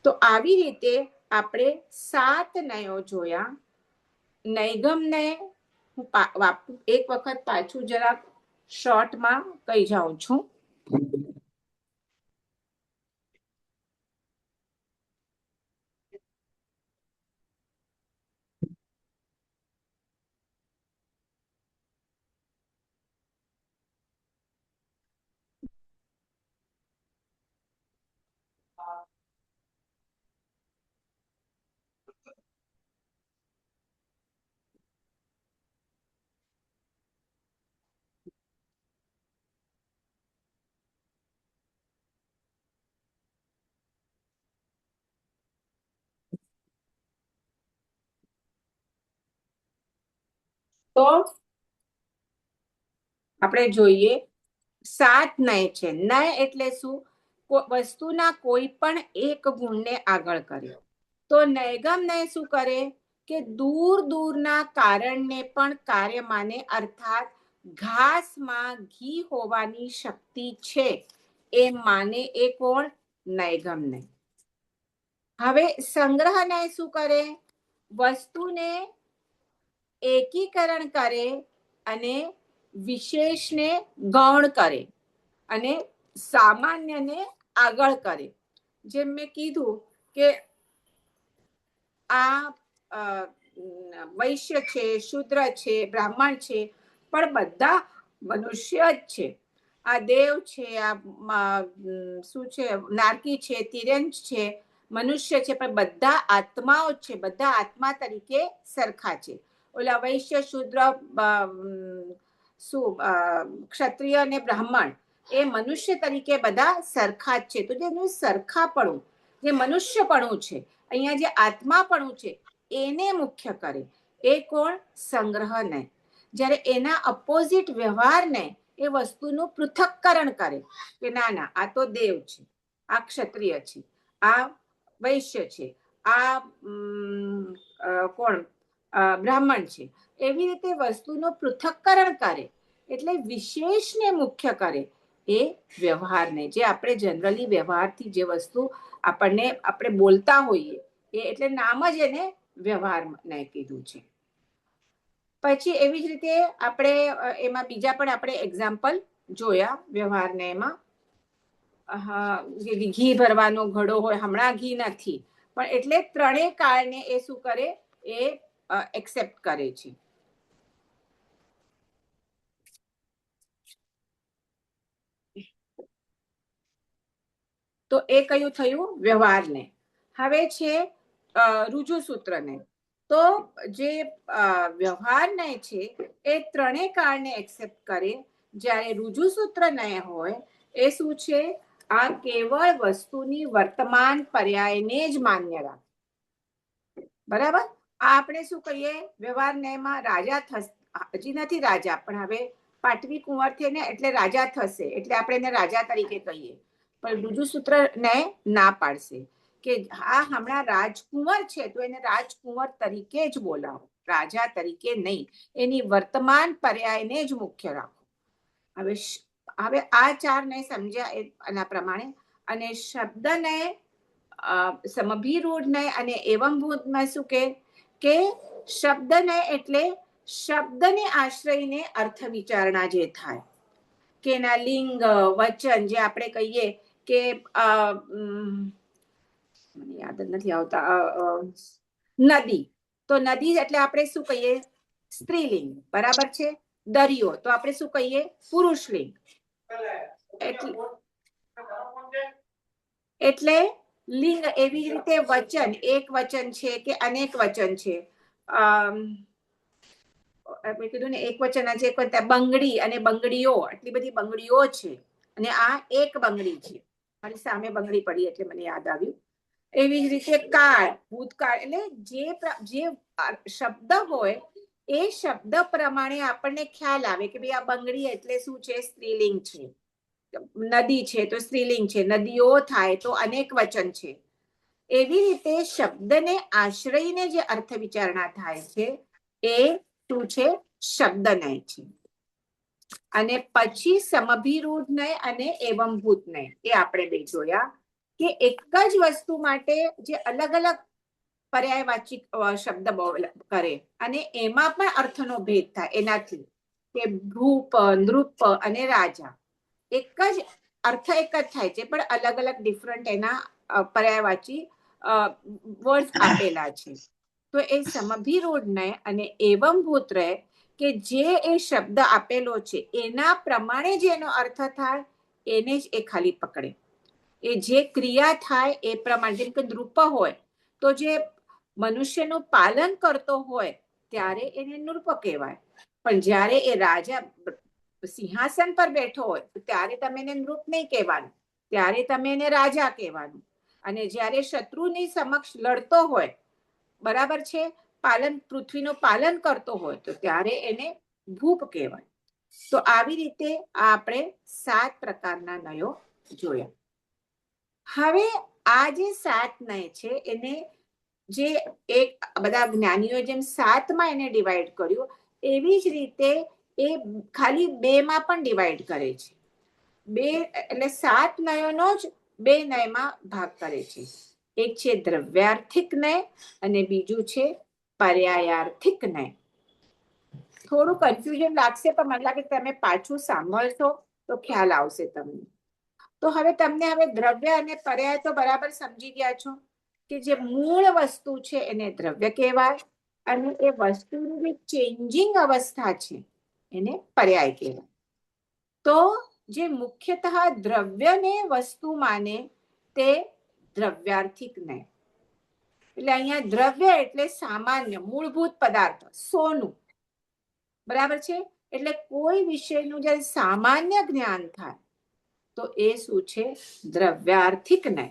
તો આવી રીતે આપણે 7 નયો જોયા. નૈગમ નય હું એક વખત પાછું જરાક શોર્ટમાં કહી જાઉં છું. તો આપણે જોઈએ 7 નય છે. નય એટલે શું? વસ્તુના કોઈ પણ એક ગુણને આગળ કરે. તો નૈગમ નય શું કરે? કે દૂર દૂરના કારણને પણ કાર્ય માને. અર્થાત ઘાસમાં ઘી હોવાની શક્તિ છે એ માને. એ કોણ? નૈગમ નય. હવે સંગ્રહ નય શું કરે? વસ્તુને એકીકરણ કરે અને વિશેષને ગૌણ કરે અને સામાન્યને આગળ કરે. જેમ મેં કીધું કે આ વૈશ્ય છે, શૂદ્ર છે, બ્રાહ્મણ છે, પણ બધા મનુષ્ય જ છે. આ દેવ છે, આ શું છે, નારકી છે, તિર્યંચ છે, મનુષ્ય છે, પણ બધા આત્માઓ છે. બધા આત્મા તરીકે સરખા છે. ઓલા વૈશ્ય, શૂદ્ર, શું ક્ષત્રિય અને બ્રાહ્મણ એ મનુષ્ય તરીકે બધા સરખા જ છે. તો જેનું સરખાપણું, જે મનુષ્યપણું છે, અહીંયા જે આત્માપણું છે એને મુખ્ય કરે. એ કોણ? સંગ્રહ નય. જ્યારે એના અપોઝિટ વ્યવહારને એ વસ્તુનું પૃથક્કરણ કરે કે ના ના, આ તો દેવ છે, આ ક્ષત્રિય છે, આ વૈશ્ય છે, આ કોણ બ્રાહ્મણ છે. એવી રીતે વસ્તુનું પૃથક્કરણ કરે એટલે વિશેષને મુખ્ય કરે. એ વ્યવહારને, જે આપણે જનરલી વ્યવહારથી જે વસ્તુ આપણે બોલતા હોઈએ એટલે નામ જ એને વ્યવહાર નય કીધું છે. પછી એવી જ રીતે આપણે એમાં બીજા પણ આપણે એક્ઝામ્પલ જોયા વ્યવહારને. એમાં ઘી ભરવાનો ઘડો હોય, હમણાં ઘી નથી, પણ એટલે ત્રણેય કાળને એ શું કરે? એ એક્સેપ્ટ કરે છે. તો એ કયું થયું? વ્યવહારને. હવે છે રુજુસૂત્રને. તો જે વ્યવહાર નય છે એ ત્રણેય કાળને એક્સેપ્ટ કરે. જ્યારે રુજુસૂત્ર નય હોય એ શું છે? આ કેવળ વસ્તુની વર્તમાન પર્યાયને જ માન્ય રાખે. બરાબર? આ આપણે શું કહીએ? વ્યવહાર નયમાં રાજા થશે, હજી નથી રાજા, પણ હવે પાટવી કુંવર છે ને એટલે રાજા થશે, એટલે આપણે એને રાજા તરીકે કહીએ. પણ રુજુસૂત્ર નય ના પાડશે કે આ હમણાં રાજકુંવર છે તો એને રાજકુંવર તરીકે જ બોલાવો, રાજા તરીકે નહીં. એની વર્તમાન પર્યાયને જ મુખ્ય રાખો. હવે આ ચારને સમજ્યા એના પ્રમાણે. અને શબ્દને સમભિરૂઢને અને એવંભૂતમાં શું કે શબ્દને એટલે શબ્દને આશ્રયને અર્થ વિચારણા જે થાય, કે એના લિંગ વચન, જે આપણે કહીએ કે મને યાદ નથી આવતા, નદી, તો નદી એટલે આપણે શું કહીએ? સ્ત્રીલિંગ, બરાબર છે. દરિયો તો આપણે શું કહીએ? પુરુષલિંગ. એટલે લિંગ. એવી રીતે વચન, એક વચન છે કે અનેક વચન છે. આપણે કીધું ને એક વચન છે, બંગડી અને બંગડીઓ, આટલી બધી બંગડીઓ છે અને આ એક બંગડી છે. મારી સામે બંગડી પડી એટલે મને યાદ આવ્યું. એવી જ રીતે કાળ, ભૂતકાળ, એટલે જે શબ્દ હોય એ શબ્દ પ્રમાણે આપણને ખ્યાલ આવે કે ભાઈ આ બંગડી એટલે શું છે? સ્ત્રીલિંગ છે. નદી છે તો સ્ત્રીલિંગ છે, નદીઓ થાય તો અનેક વચન છે. એવી રીતે શબ્દને આશ્રયને જે અર્થ વિચારણા થાય છે એ શું છે? શબ્દનય છે. અને પછી સમભિરૂઢ નય અને એવંભૂત નય, એ આપણે બે જોયા કે એક જ વસ્તુ માટે જે અલગ અલગ પર્યાયવાચી શબ્દ કરે અને એમાં પણ અર્થનો ભેદ થાય. એનાથી કે ભૂપ, નૃપ અને રાજા, એક જ અર્થ એક જ થાય છે પણ અલગ અલગ ડિફરન્ટ એના પર્યાયવાચી વર્ડ આપેલા છે. તો એ સમભિરૂઢ નય અને એવંભૂત રહે કે જે એ શબ્દ આપેલો છે એના પ્રમાણે જે એનો અર્થ થાય એને જ એ ખાલી પકડે. એ જે ક્રિયા થાય એ પ્રમાણે, જેમ કે નૃપ હોય તો જે મનુષ્યનું પાલન કરતો હોય ત્યારે એને નૃપ કહેવાય. પણ જ્યારે એ રાજા સિંહાસન પર બેઠો હોય ત્યારે તમે એને નૃપ નહીં કહેવાનું, ત્યારે તમે એને રાજા કહેવાનું. અને જ્યારે શત્રુની સમક્ષ લડતો હોય, બરાબર છે, પૃથ્વીનું પાલન કરતો હોય તો ત્યારે એને ભૂપ કહેવાય. તો આવી રીતે આપણે 7 પ્રકારના નયો જોયા. હવે આ જે 7 નય છે એને જે એક બધા જ્ઞાનીઓ જેમ 7માં એને ડિવાઈડ કર્યું, એવી જ રીતે એ ખાલી 2માં પણ ડિવાઈડ કરે છે. 2 એટલે 7 નયોનો જ 2 નયમાં ભાગ કરે છે. એક છે દ્રવ્યાર્થિક નય અને બીજું છે પર્યાયાર્થિક નય. થોડું કન્ફ્યુઝન લાગશે પણ મને લાગે તમે પાછું સાંભળશો તો ખ્યાલ આવશે તમને. તો હવે તમને દ્રવ્ય અને પર્યાય તો બરાબર સમજી ગયા છો કે જે મૂળ વસ્તુ છે એને દ્રવ્ય કહેવાય અને એ વસ્તુની જે ચેન્જિંગ અવસ્થા છે એને પર્યાય કહેવાય. તો જે મુખ્યતઃ દ્રવ્યને વસ્તુ માને તે દ્રવ્યાર્થિક નય. એટલે અહીંયા દ્રવ્ય એટલે સામાન્ય મૂળભૂત પદાર્થ, સોનું, બરાબર છે. એટલે કોઈ વિષયનું જ્યારે સામાન્ય જ્ઞાન થાય તો એ શું છે? દ્રવ્યાર્થિક નય.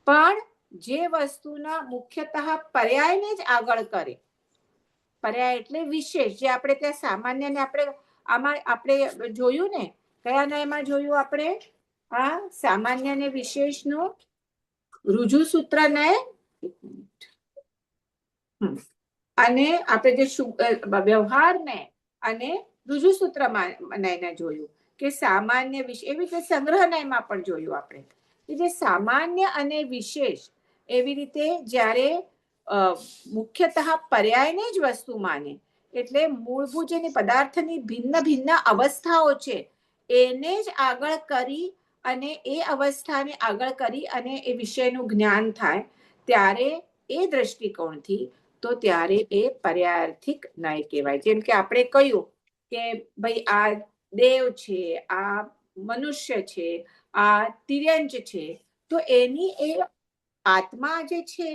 પણ જે વસ્તુના મુખ્યતઃ પર્યાયને જ આગળ કરે, પર્યાય એટલે વિશેષ, જે આપણે ત્યાં સામાન્ય ને આપણે જોયું ને, કયા નયમાં જોયું આપણે? આ સામાન્ય ને વિશેષનું ઋજુ સૂત્ર નય અને આપણે જે વ્યવહાર ને અને ઋજુ સૂત્રમાં નયને જોયું કે સામાન્ય વિશેષ. એવી રીતે સંગ્રહ નયમાં પણ જોયું આપણે કે જે સામાન્ય અને વિશેષ, એવી રીતે જ્યારે મુખ્યતઃ પર્યાયને જ વસ્તુ માને એટલે મૂળભૂત જેની પદાર્થની ભિન્ન ભિન્ન અવસ્થાઓ છે એને જ આગળ કરી અને એ અવસ્થાને આગળ કરી અને એ વિષયનું જ્ઞાન થાય ત્યારે એ દ્રષ્ટિકોણથી તો ત્યારે એ પર્યાયાર્થિક નય કહેવાય. જેમ કે આપણે કહ્યું કે ભાઈ આ દેવ છે, આ મનુષ્ય છે, આ તિર્યંચ છે, તો એની એ આત્મા જે છે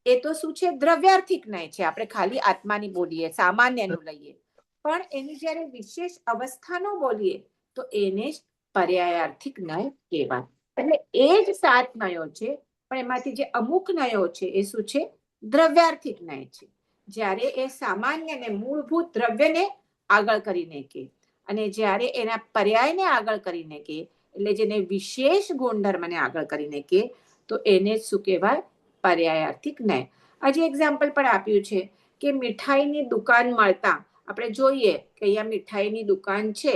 એ તો શું છે? દ્રવ્યાર્થિક નય છે. આપણે ખાલી આત્માની બોલીએ, સામાન્યનું લઈએ, પણ એની જ્યારે વિશેષ અવસ્થાનો બોલીએ તો એને જ પર્યાયાર્થિક નય કહેવાય. એટલે એ જ 7 નયો છે પણ એમાંથી જે અમુક નયો છે એ શું છે? દ્રવ્યાર્થિક નય છે. જ્યારે એ સામાન્ય ને મૂળભૂત દ્રવ્યને આગળ કરીને કે અને જ્યારે એના પર્યાયને આગળ કરીને કે, એટલે જેને વિશેષ ગુણધર્મને આગળ કરીને કે તો એને જ શું કહેવાય? પર્યાયાર્થિક ન્યાય. આજે એક્ઝામ્પલ પણ આપ્યું છે કે મીઠાઈની દુકાન મળતા આપણે જોઈએ કે અહીંયા મીઠાઈની દુકાન છે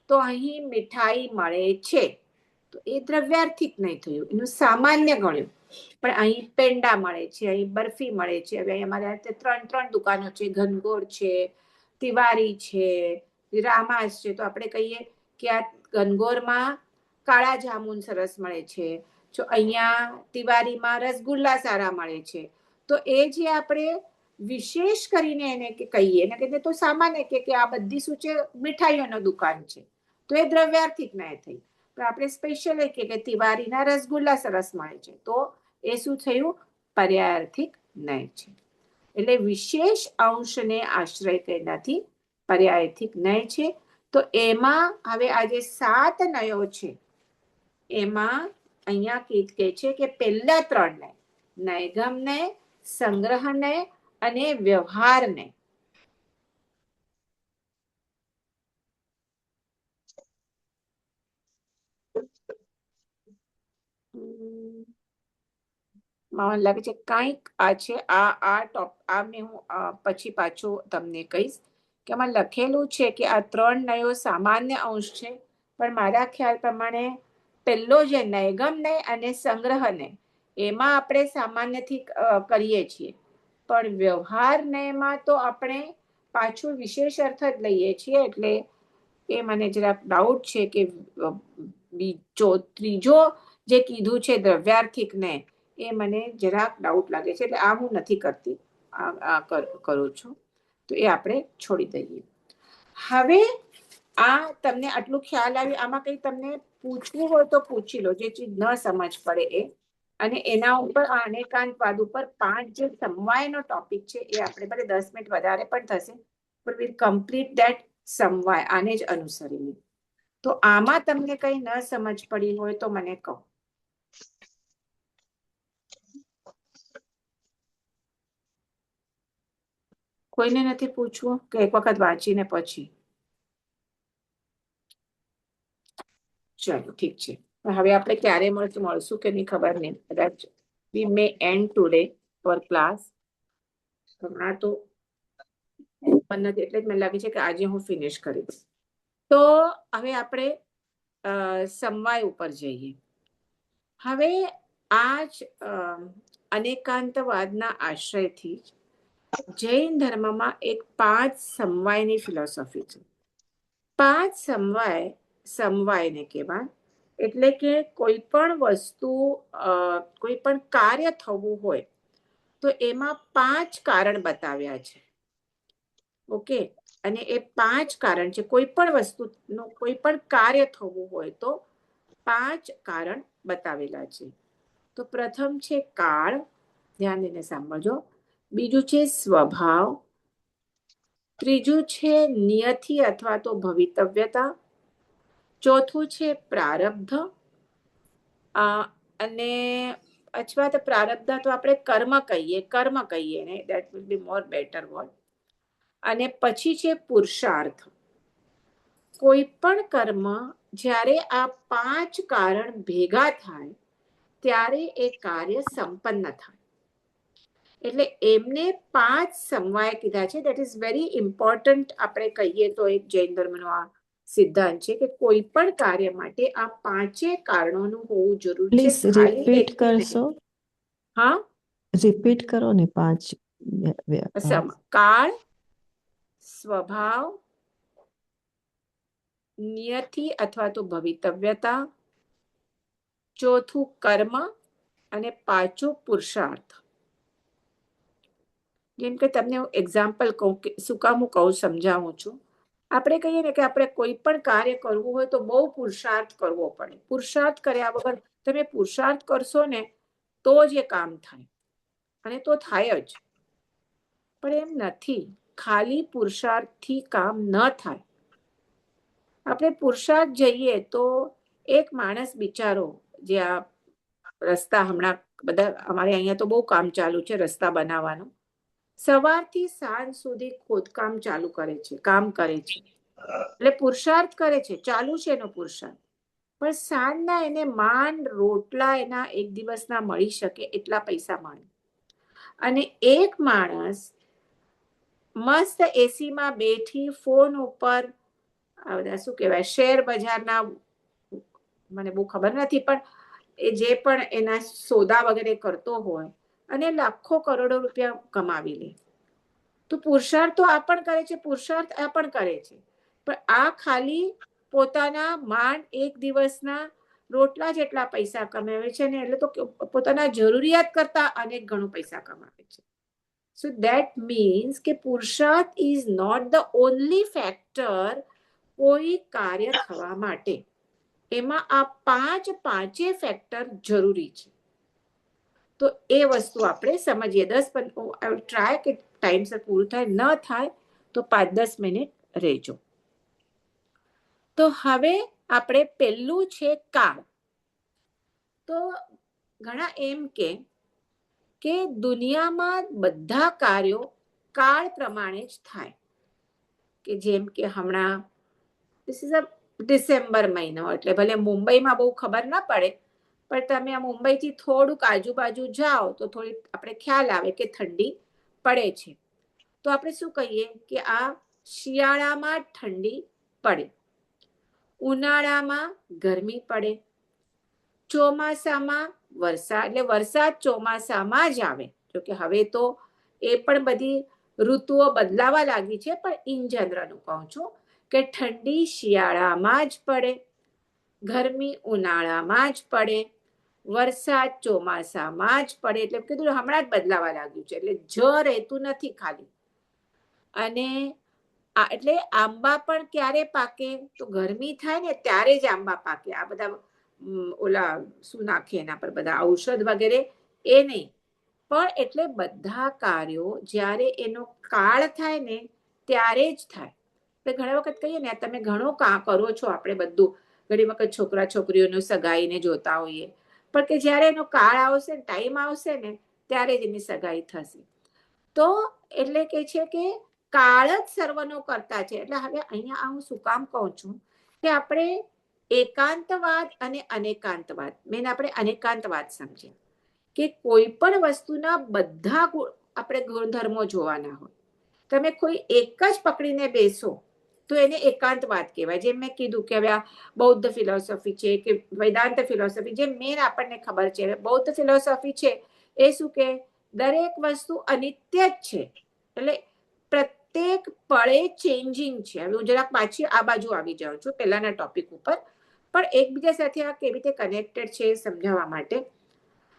તો અહીં મીઠાઈ મળે છે, તો એ દ્રવ્યાર્થિક નહીં થયું, એનું સામાન્ય ગણ્યું. પણ અહીં પેંડા મળે છે, અહીં બરફી મળે છે. હવે અમારે ત્રણ દુકાનો છે, ઘનઘોર છે, તિવારી છે, રામાસ છે. તો આપણે કહીએ કે આ ઘનઘોરમાં કાળા જામુન સરસ મળે છે, જો અહીંયા તિવારીમાં રસગુલ્લા સારા મળે છે. તો એ જે આપણે વિશેષ કરીને એને કહીએ ને કે તો સામાન્ય કે આ બધી શું છે? મીઠાઈઓનો દુકાન છે, તો એ દ્રવ્યાર્થિક ન્યાય થઈ. પણ આપણે સ્પેશિયલ કે તિવારીના રસગુલ્લા સરસ મળે છે, તો એ શું થયું? પર્યાયાર્થિક ન્યાય છે. એટલે વિશેષ અંશને આશ્રય કરવાથી પર્યાયાર્થિક ન્યાય છે. તો એમાં હવે આજે 7 નયો છે, એમાં અહીંયા કહે છે કે પહેલા 3 ન્યાય, નયગમ ન્યાય, સંગ્રહ ન્યાય અને વ્યવહાર ન્યાય. મને લાગે છે કંઈક આ છે આ મેં હું પછી પાછું તમને કહીશ કે આમાં લખેલું છે કે આ 3 નયો સામાન્ય અંશ છે, પણ મારા ખ્યાલ પ્રમાણે પહેલો જે નયગમ ન્યાય અને સંગ્રહ ન્યાય એમાં આપણે સામાન્યથી કરીએ છીએ, પણ વ્યવહાર ન્યાયમાં તો આપણે પાછું વિશેષ અર્થ જ લઈએ છીએ. એટલે એ મને જરાક ડાઉટ છે કે ત્રીજો જે કીધું છે દ્રવ્યાર્થિક ન્યાય, એ મને જરાક ડાઉટ લાગે છે. એટલે આ હું નથી કરતી, કરું છું, તો એ આપણે છોડી દઈએ. હવે આ તમને આટલું ખ્યાલ આવ્યું. આમાં કંઈ તમને પૂછવું હોય તો પૂછી લો, જે ચીજ ન સમજ પડે એ. અને એના ઉપર અનેકાંતવાદ ઉપર 5 જે સમવાયનો ટોપિક છે એ આપણે ભલે 10 મિનિટ વધારે પણ થશે, પણ વિલ કમ્પ્લીટ ધેટ સમવાય આને જ અનુસરીને. તો આમાં તમને કંઈ ન સમજ પડી હોય તો મને કહો. કોઈને નથી પૂછવું કે એક વખત વાંચીને પછી? ચલો ઠીક છે. હવે આપણે ક્યારે મળશું કે નહીં ખબર નહીં. કદાચ we may end today our class. હમણાં તો નથી, એટલે જ મને લાગે છે કે આજે હું ફિનિશ કરી દઉં. તો હવે આપણે સમવાય ઉપર જઈએ. હવે આ જ અનેકાંતવાદના આશ્રયથી જૈન ધર્મમાં એક 5 સમવાયની ફિલોસોફી છે. 5 સમવાયને કહેવાય. એટલે કે કોઈ પણ વસ્તુ, કોઈ પણ કાર્ય થવું હોય તો એમાં 5 કારણ બતાવ્યા છે. ઓકે, અને એ 5 કારણ છે. કોઈ પણ વસ્તુનું કોઈ પણ કાર્ય થવું હોય તો 5 કારણ બતાવેલા છે. તો પ્રથમ છે કાળ, ધ્યાન દઈને સાંભળજો. બીજું છે સ્વભાવ. ત્રીજું છે નિયતિ અથવા તો ભવિતવ્યતા. ચોથું છે પ્રારબ્ધ, અને અથવા તો પ્રારબ્ધ તો આપણે કર્મ કહીએ ને, that will be more better word. અને પછી છે પુરુષાર્થ. કોઈ પણ કર્મ જ્યારે આ 5 કારણ ભેગા થાય ત્યારે એ કાર્ય સંપન્ન થાય. એટલે એમને 5 સમવાય કીધા છે. That is very important. આપણે કહીએ તો એક જૈન ધર્મનો આ સિદ્ધાંત છે કે કોઈ પણ કાર્ય માટે આ 5 કારણોનું હોવું જરૂરી છે. પ્લીઝ રિપીટ કરશો? હા, રિપીટ કરો ને 5. કાળ, સ્વભાવ, નિયતિ અથવા તો ભવિતવ્યતા, ચોથું કર્મ અને પાંચું પુરુષાર્થ. જેમ કે તમને એક્ઝામ્પલ કહું કે શું કામ હું કહું, સમજાવું છું. આપણે કહીએ ને કે આપણે કોઈ પણ કાર્ય કરવું હોય તો બહુ પુરુષાર્થ કરવો પડે. પુરુષાર્થ કર્યા વગર તમે પુરુષાર્થ કરશો ને તો જ એ કામ થાય, અને તો થાય જ. પણ એમ નથી, ખાલી પુરુષાર્થથી કામ ન થાય. આપણે પુરુષાર્થ જઈએ તો એક માણસ બિચારો, જે આ રસ્તા હમણાં બધા અમારે અહીંયા તો બહુ કામ ચાલુ છે રસ્તા બનાવવાનું, સવારથી સાંજ સુધી ખોદકામ ચાલુ કરે છે, કામ કરે છે. એટલે પુરુષાર્થ કરે છે, ચાલુ છે એનો પુરુષાર્થ. પણ સાંજના એને માંડ રોટલા એના એક દિવસના મળી શકે એટલા પૈસા મળે. અને એક માણસ મસ્ત એસીમાં બેઠી ફોન ઉપર આ બધા શું કહેવાય શેર બજારના, મને બહુ ખબર નથી, પણ એ જે પણ એના સોદા વગેરે કરતો હોય અને લાખો કરોડો રૂપિયા કમાવી લે. તો પુરુષાર્થ તો આ પણ કરે છે, પુરુષાર્થ આ પણ કરે છે, પણ આ ખાલી પોતાના માંડ એક દિવસના રોટલા જેટલા પૈસા કમાવે છે ને, એટલે તો પોતાના જરૂરિયાત કરતા અનેક ગણું પૈસા કમાવે છે. So that means કે પુરુષાર્થ is not the only factor કોઈ કાર્ય થવા માટે. એમાં આ પાંચે ફેક્ટર જરૂરી છે. તો એ વસ્તુ આપણે સમજીએ. 10 ટ્રાય કે ટાઈમસર પૂરું થાય, ન થાય તો 5-10 મિનિટ રહેજો. તો હવે આપણે પહેલું છે કાળ. તો ઘણા એમ કે દુનિયામાં બધા કાર્યો કાળ પ્રમાણે જ થાય. કે જેમ કે હમણાં ધીસ ઇઝ અ ડિસેમ્બર મહિનો, એટલે ભલે મુંબઈમાં બહુ ખબર ના પડે, પણ તમે આ મુંબઈથી થોડુંક આજુબાજુ જાઓ તો થોડી આપણે ખ્યાલ આવે કે ઠંડી પડે છે. તો આપણે શું કહીએ કે આ શિયાળામાં ઠંડી પડે, ઉનાળામાં ગરમી પડે, ચોમાસામાં વરસાદ, એટલે વરસાદ ચોમાસામાં જ આવે. જોકે હવે તો એ પણ બધી ઋતુઓ બદલાવા લાગી છે, પણ ઇન જનરલ કહું છું કે ઠંડી શિયાળામાં જ પડે, ગરમી ઉનાળામાં જ પડે, વરસાદ ચોમાસામાં જ પડે. એટલે કીધું હમણાં જ બદલાવા લાગ્યું છે, એટલે જ રહેતું નથી ખાલી. અને એટલે આંબા પણ ક્યારે પાકે તો ગરમી થાય ને ત્યારે જ આંબા પાકે. આ બધા ઓલા શું નાખે એના પર બધા ઔષધ વગેરે એ નહીં, પણ એટલે બધા કાર્યો જ્યારે એનો કાળ થાય ને ત્યારે જ થાય. એટલે ઘણા વખત કહીએ ને તમે ઘણો કરો છો, આપણે બધું ઘણી વખત છોકરા છોકરીઓનું સગાઈને જોતા હોઈએ, પણ કે જ્યારે એનો કાળ આવશે ને ટાઈમ આવશે ને ત્યારે જ એની સગાઈ થશે. તો એટલે કે છે કે કાળ જ સર્વનો કરતા છે. એટલે હવે અહીંયા હું શું કામ કહું છું કે આપણે એકાંતવાદ અને અનેકાંતવાદ, મેન આપણે અનેકાંતવાદ સમજીએ કે કોઈ પણ વસ્તુના બધા આપણે ગુણધર્મો જોવાના હોય. તમે કોઈ એક જ પકડીને બેસો તો એને એકાંતવાદ કહેવાય. જેમ મેં કીધું કે હવે આ બૌદ્ધ ફિલોસોફી છે કે વેદાંત ફિલોસોફી, જે મેન આપણને ખબર છે બૌદ્ધ ફિલોસોફી છે એ શું કે દરેક વસ્તુ અનિત્ય જ છે, એટલે પ્રત્યેક પળે ચેન્જિંગ છે. હવે હું જરાક પાછી આ બાજુ આવી જાઉં છું પહેલાના ટોપિક ઉપર, પણ એકબીજા સાથે આ કેવી રીતે કનેક્ટેડ છે સમજાવવા માટે.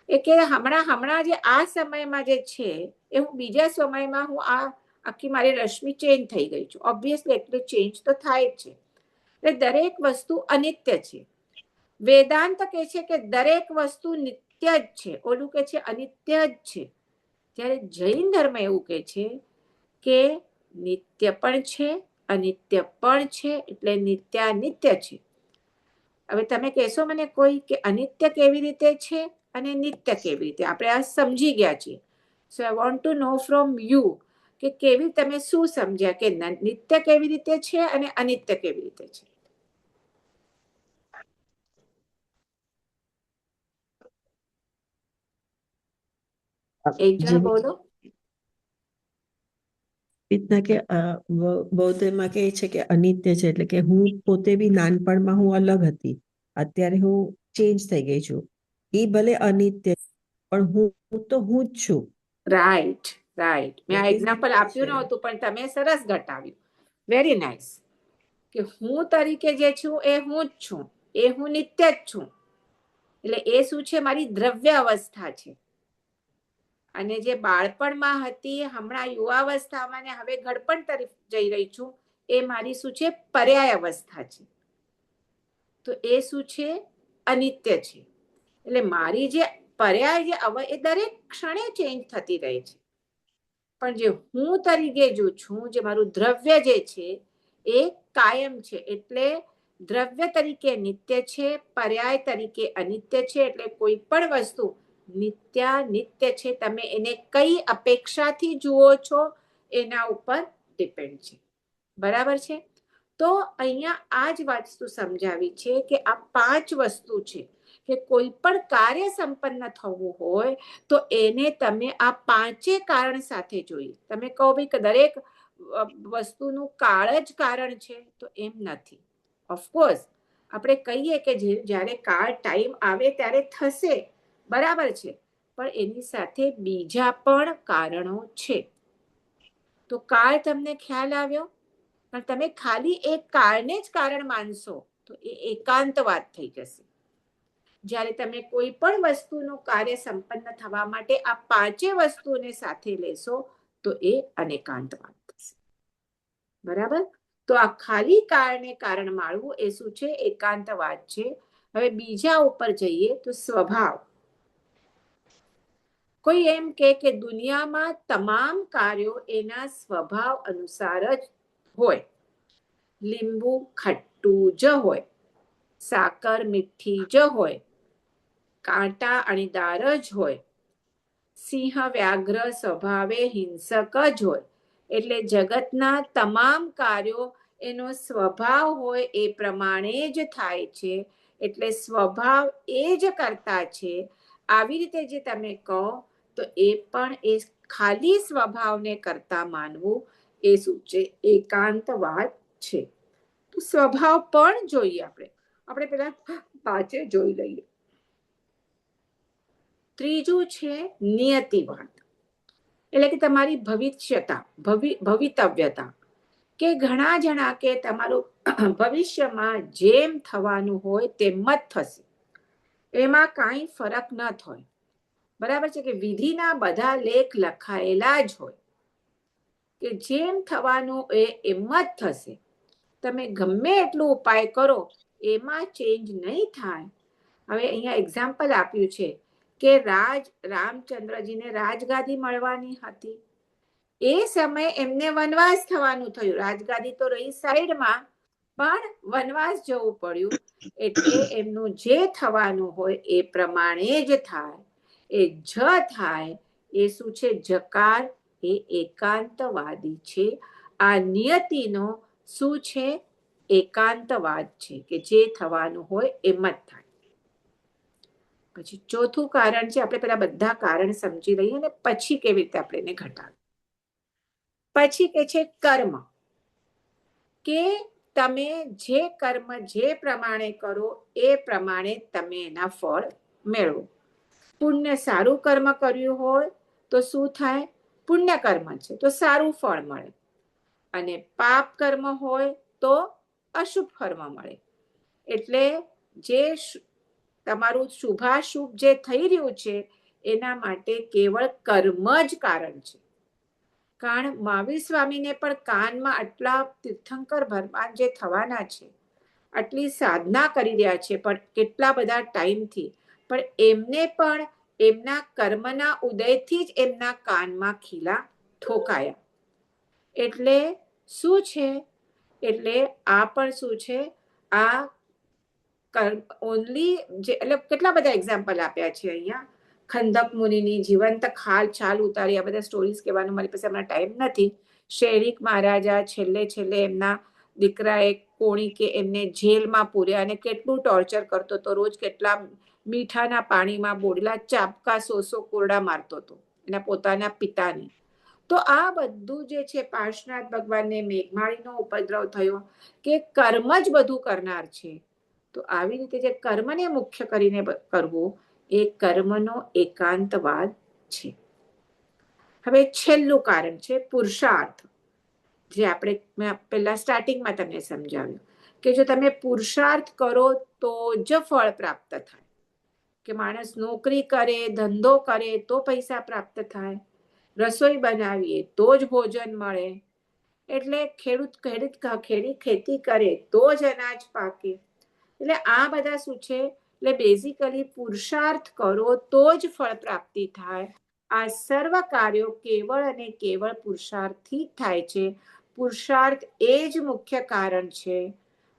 એ કે હમણાં જે આ સમયમાં જે છે એ હું બીજા સમયમાં હું આ આખી મારી રશ્મિ ચેન્જ થઈ ગઈ છું. ઓબ્વિયસલી એટલું ચેન્જ તો થાય જ છે. એટલે દરેક વસ્તુ અનિત્ય છે. વેદાંત કહે છે કે દરેક વસ્તુ નિત્ય જ છે, ઓલું કે છે અનિત્ય જ છે. જ્યારે જૈન ધર્મ એવું કહે છે કે નિત્ય પણ છે અનિત્ય પણ છે, એટલે નિત્યાનિત્ય છે. હવે તમે કહેશો મને કોઈ કે અનિત્ય કેવી રીતે છે અને નિત્ય કેવી રીતે? આપણે આ સમજી ગયા છીએ. So I want to know from you કે કેવી તમે શું સમજ્યા કે નિત્ય કેવી રીતે છે અને અનિત્ય કેવી રીતે છે? એક જણ બોલો. રીતના કે બૌદ્ધ એમાં કહે છે કે અનિત્ય છે, એટલે કે હું પોતે બી નાનપણમાં હું અલગ હતી, અત્યારે હું ચેન્જ થઈ ગઈ છું. એ ભલે અનિત્ય પણ હું તો હું જ છું. Right right. મેં આ એવી એક્ઝામ્પલ રીતે આપ્યું છે. નહોતું પણ તમે સરસ ઘટાવ્યું. Very nice. કે હું તરીકે જે છું એ હું જ છું, એ હું નિત્ય જ છું. એટલે એ શું છે? મારી દ્રવ્ય અવસ્થા છે. અને જે બાળપણમાં હતી, હમણાં યુવાવસ્થામાં ને હવે ઘડપણ તરફ જઈ રહી છું, એ મારી શું છે? પર્યાય અવસ્થા છે. તો એ શું છે? અનિત્ય છે. એટલે મારી જે પર્યાય જે એ દરેક ક્ષણે ચેન્જ થતી રહે છે. પણ જે હું તરીકે જો છું, જે મારું દ્રવ્ય જે છે એ કાયમ છે. એટલે દ્રવ્ય તરીકે નિત્ય છે, પર્યાય તરીકે અનિત્ય છે. એટલે કોઈ પણ વસ્તુ નિત્ય છે. તમે એને કઈ અપેક્ષાથી જુઓ છો એના ઉપર ડિપેન્ડ છે. બરાબર છે? તો અહીંયા આ જ વસ્તુ સમજાવી છે કે આ 5 વસ્તુ છે કે કોઈ પણ કાર્ય સંપન્ન થવું હોય તો એને તમે આ 5 કારણ સાથે જોઈએ. તમે કહો ભાઈ કે દરેક વસ્તુનું કાળ જ કારણ છે, તો એમ નથી. ઓફકોર્સ આપણે કહીએ કે જ્યારે કાળ ટાઈમ આવે ત્યારે થશે, બરાબર છે, પણ એની સાથે બીજા પણ કારણો છે. તો કાળ તમને ખ્યાલ આવ્યો, પણ તમે ખાલી એક કાળને જ કારણ માનશો તો એ એકાંતવાદ થઈ જશે. જ્યારે તમે કોઈ પણ વસ્તુનું કાર્ય સંપન્ન થવા માટે આ 5 વસ્તુને સાથે લેશો તો એ અનેકાંતવાદ થશે. બરાબર? તો આ ખાલી કાળને કારણ માનવું એ શું છે? એકાંતવાદ છે. હવે બીજા ઉપર જઈએ તો સ્વભાવ. કોઈ એમ કે દુનિયામાં તમામ કાર્યો એના સ્વભાવ અનુસાર જ હોય. લીંબુ ખટ્ટું જ હોય, સાકર મીઠી જ હોય, કાંટા અણીદાર જ હોય, સિંહ વ્યાઘ્ર સ્વભાવે હિંસક જ હોય. એટલે જગતના તમામ કાર્યો એનો સ્વભાવ હોય એ પ્રમાણે જ થાય છે. એટલે સ્વભાવ એ જ કરતા છે. આવી રીતે જે તમે કહો તો એ પણ એ ખાલી સ્વભાવને કરતા માનવું એ શું છે? એકાંતવાદ છે. તો સ્વભાવ પણ જોઈએ આપણે પેલા 5 જોઈ લઈએ. ત્રીજું છે નિયતિવાદ, એટલે કે તમારી ભવિતવ્યતા, કે ઘણા જણા કે તમારું ભવિષ્યમાં જેમ થવાનું હોય તેમ જ થશે, એમાં કાંઈ ફરક ન થાય. બરાબર છે કે વિધિના બધા લેખ લખાયેલા જ હોય કે જેમ થવાનું એ એમ જ થશે. તમે ગમે એટલું ઉપાય કરો એમાં ચેન્જ નહીં થાય. હવે અહીંયા એક્ઝામ્પલ આપ્યું છે કે રામચંદ્રજીને રાજગાદી મળવાની હતી. એ સમયે એમને વનવાસ થવાનું થયું. રાજગાદી તો રહી સાઈડમાં, પણ વનવાસ જવું પડ્યું. એટલે એમનું જે થવાનું હોય એ પ્રમાણે જ થાય. એ જ થાય એ શું છે? જકાર. એ એકાંતવાદી છે. આ નિયતિનો શું છે? એકાંતવાદ છે કે જે થવાનું હોય એમ જ થાય. પછી ચોથું કારણ છે, આપણે પેલા બધા કારણ સમજી લઈએ અને પછી કેવી રીતે આપણે એને ઘટાડીએ. પછી કે છે કર્મ, કે તમે જે કર્મ જે પ્રમાણે કરો એ પ્રમાણે તમે એના ફળ મેળવો. પુણ્ય સારું કર્મ કર્યું હોય તો શું થાય? પુણ્ય કર્મ છે તો સારું ફળ મળે, અને પાપ કર્મ હોય તો અશુભ કર્મ મળે. એટલે જે તમારું શુભાશુભ જે થઈ રહ્યું છે એના માટે કેવળ કર્મ જ કારણ છે. કારણ મહાવીર સ્વામીને પણ કાનમાં આટલા તીર્થંકર ભગવાન જે થવાના છે, આટલી સાધના કરી રહ્યા છે પણ કેટલા બધા ટાઈમથી, પણ એમને પણ એમના કર્મના ઉદયથી જ એમના કાનમાં ખીલા ઠોકાયા. એટલે શું છે? એટલે આ પણ શું છે? આ ઓનલી એટલે કેટલા બધા એક્ઝામ્પલ આપ્યા છે અહીંયા. ખંદક મુનિની જીવંત છાલ ઉતારી, આ બધા સ્ટોરીઝ કહેવાનો મારી પાસે હમણાં ટાઈમ નથી. શેરિક મહારાજા છેલ્લે એમના દીકરાએ કોણી કે એમને જેલમાં પૂર્યા અને કેટલું ટોર્ચર કરતો હતો. રોજ કેટલા મીઠાના પાણીમાં બોડેલા ચાપકા 100 કોરડા મારતો હતો એના પોતાના પિતાને. તો આ બધું જે છે, પાર્શનાથ ભગવાનને મેઘમાળીનો ઉપદ્રવ થયો કે કર્મ જ બધું કરનાર છે. તો આવી રીતે જે કર્મને મુખ્ય કરીને કરવું એ કર્મનો એકાંતવાદ છે. હવે છેલ્લું કારણ છે પુરુષાર્થ, જે આપણે પહેલા સ્ટાર્ટિંગમાં તમને સમજાવ્યું કે જો તમે પુરુષાર્થ કરો તો જ ફળ પ્રાપ્ત થાય. કે માણસ નોકરી કરે, ધંધો કરે તો પૈસા પ્રાપ્ત થાય, રસોઈ બનાવીએ તો જ ભોજન મળે, એટલે ખેતી કરે તો જ અનાજ પાકે. એટલે આ બધા શું છે? એટલે બેઝિકલી પુરુષાર્થ કરો તો જ ફળ પ્રાપ્તિ થાય. આ સર્વ કાર્યો કેવળ અને કેવળ પુરુષાર્થથી જ થાય છે. પુરુષાર્થ એ જ મુખ્ય કારણ છે.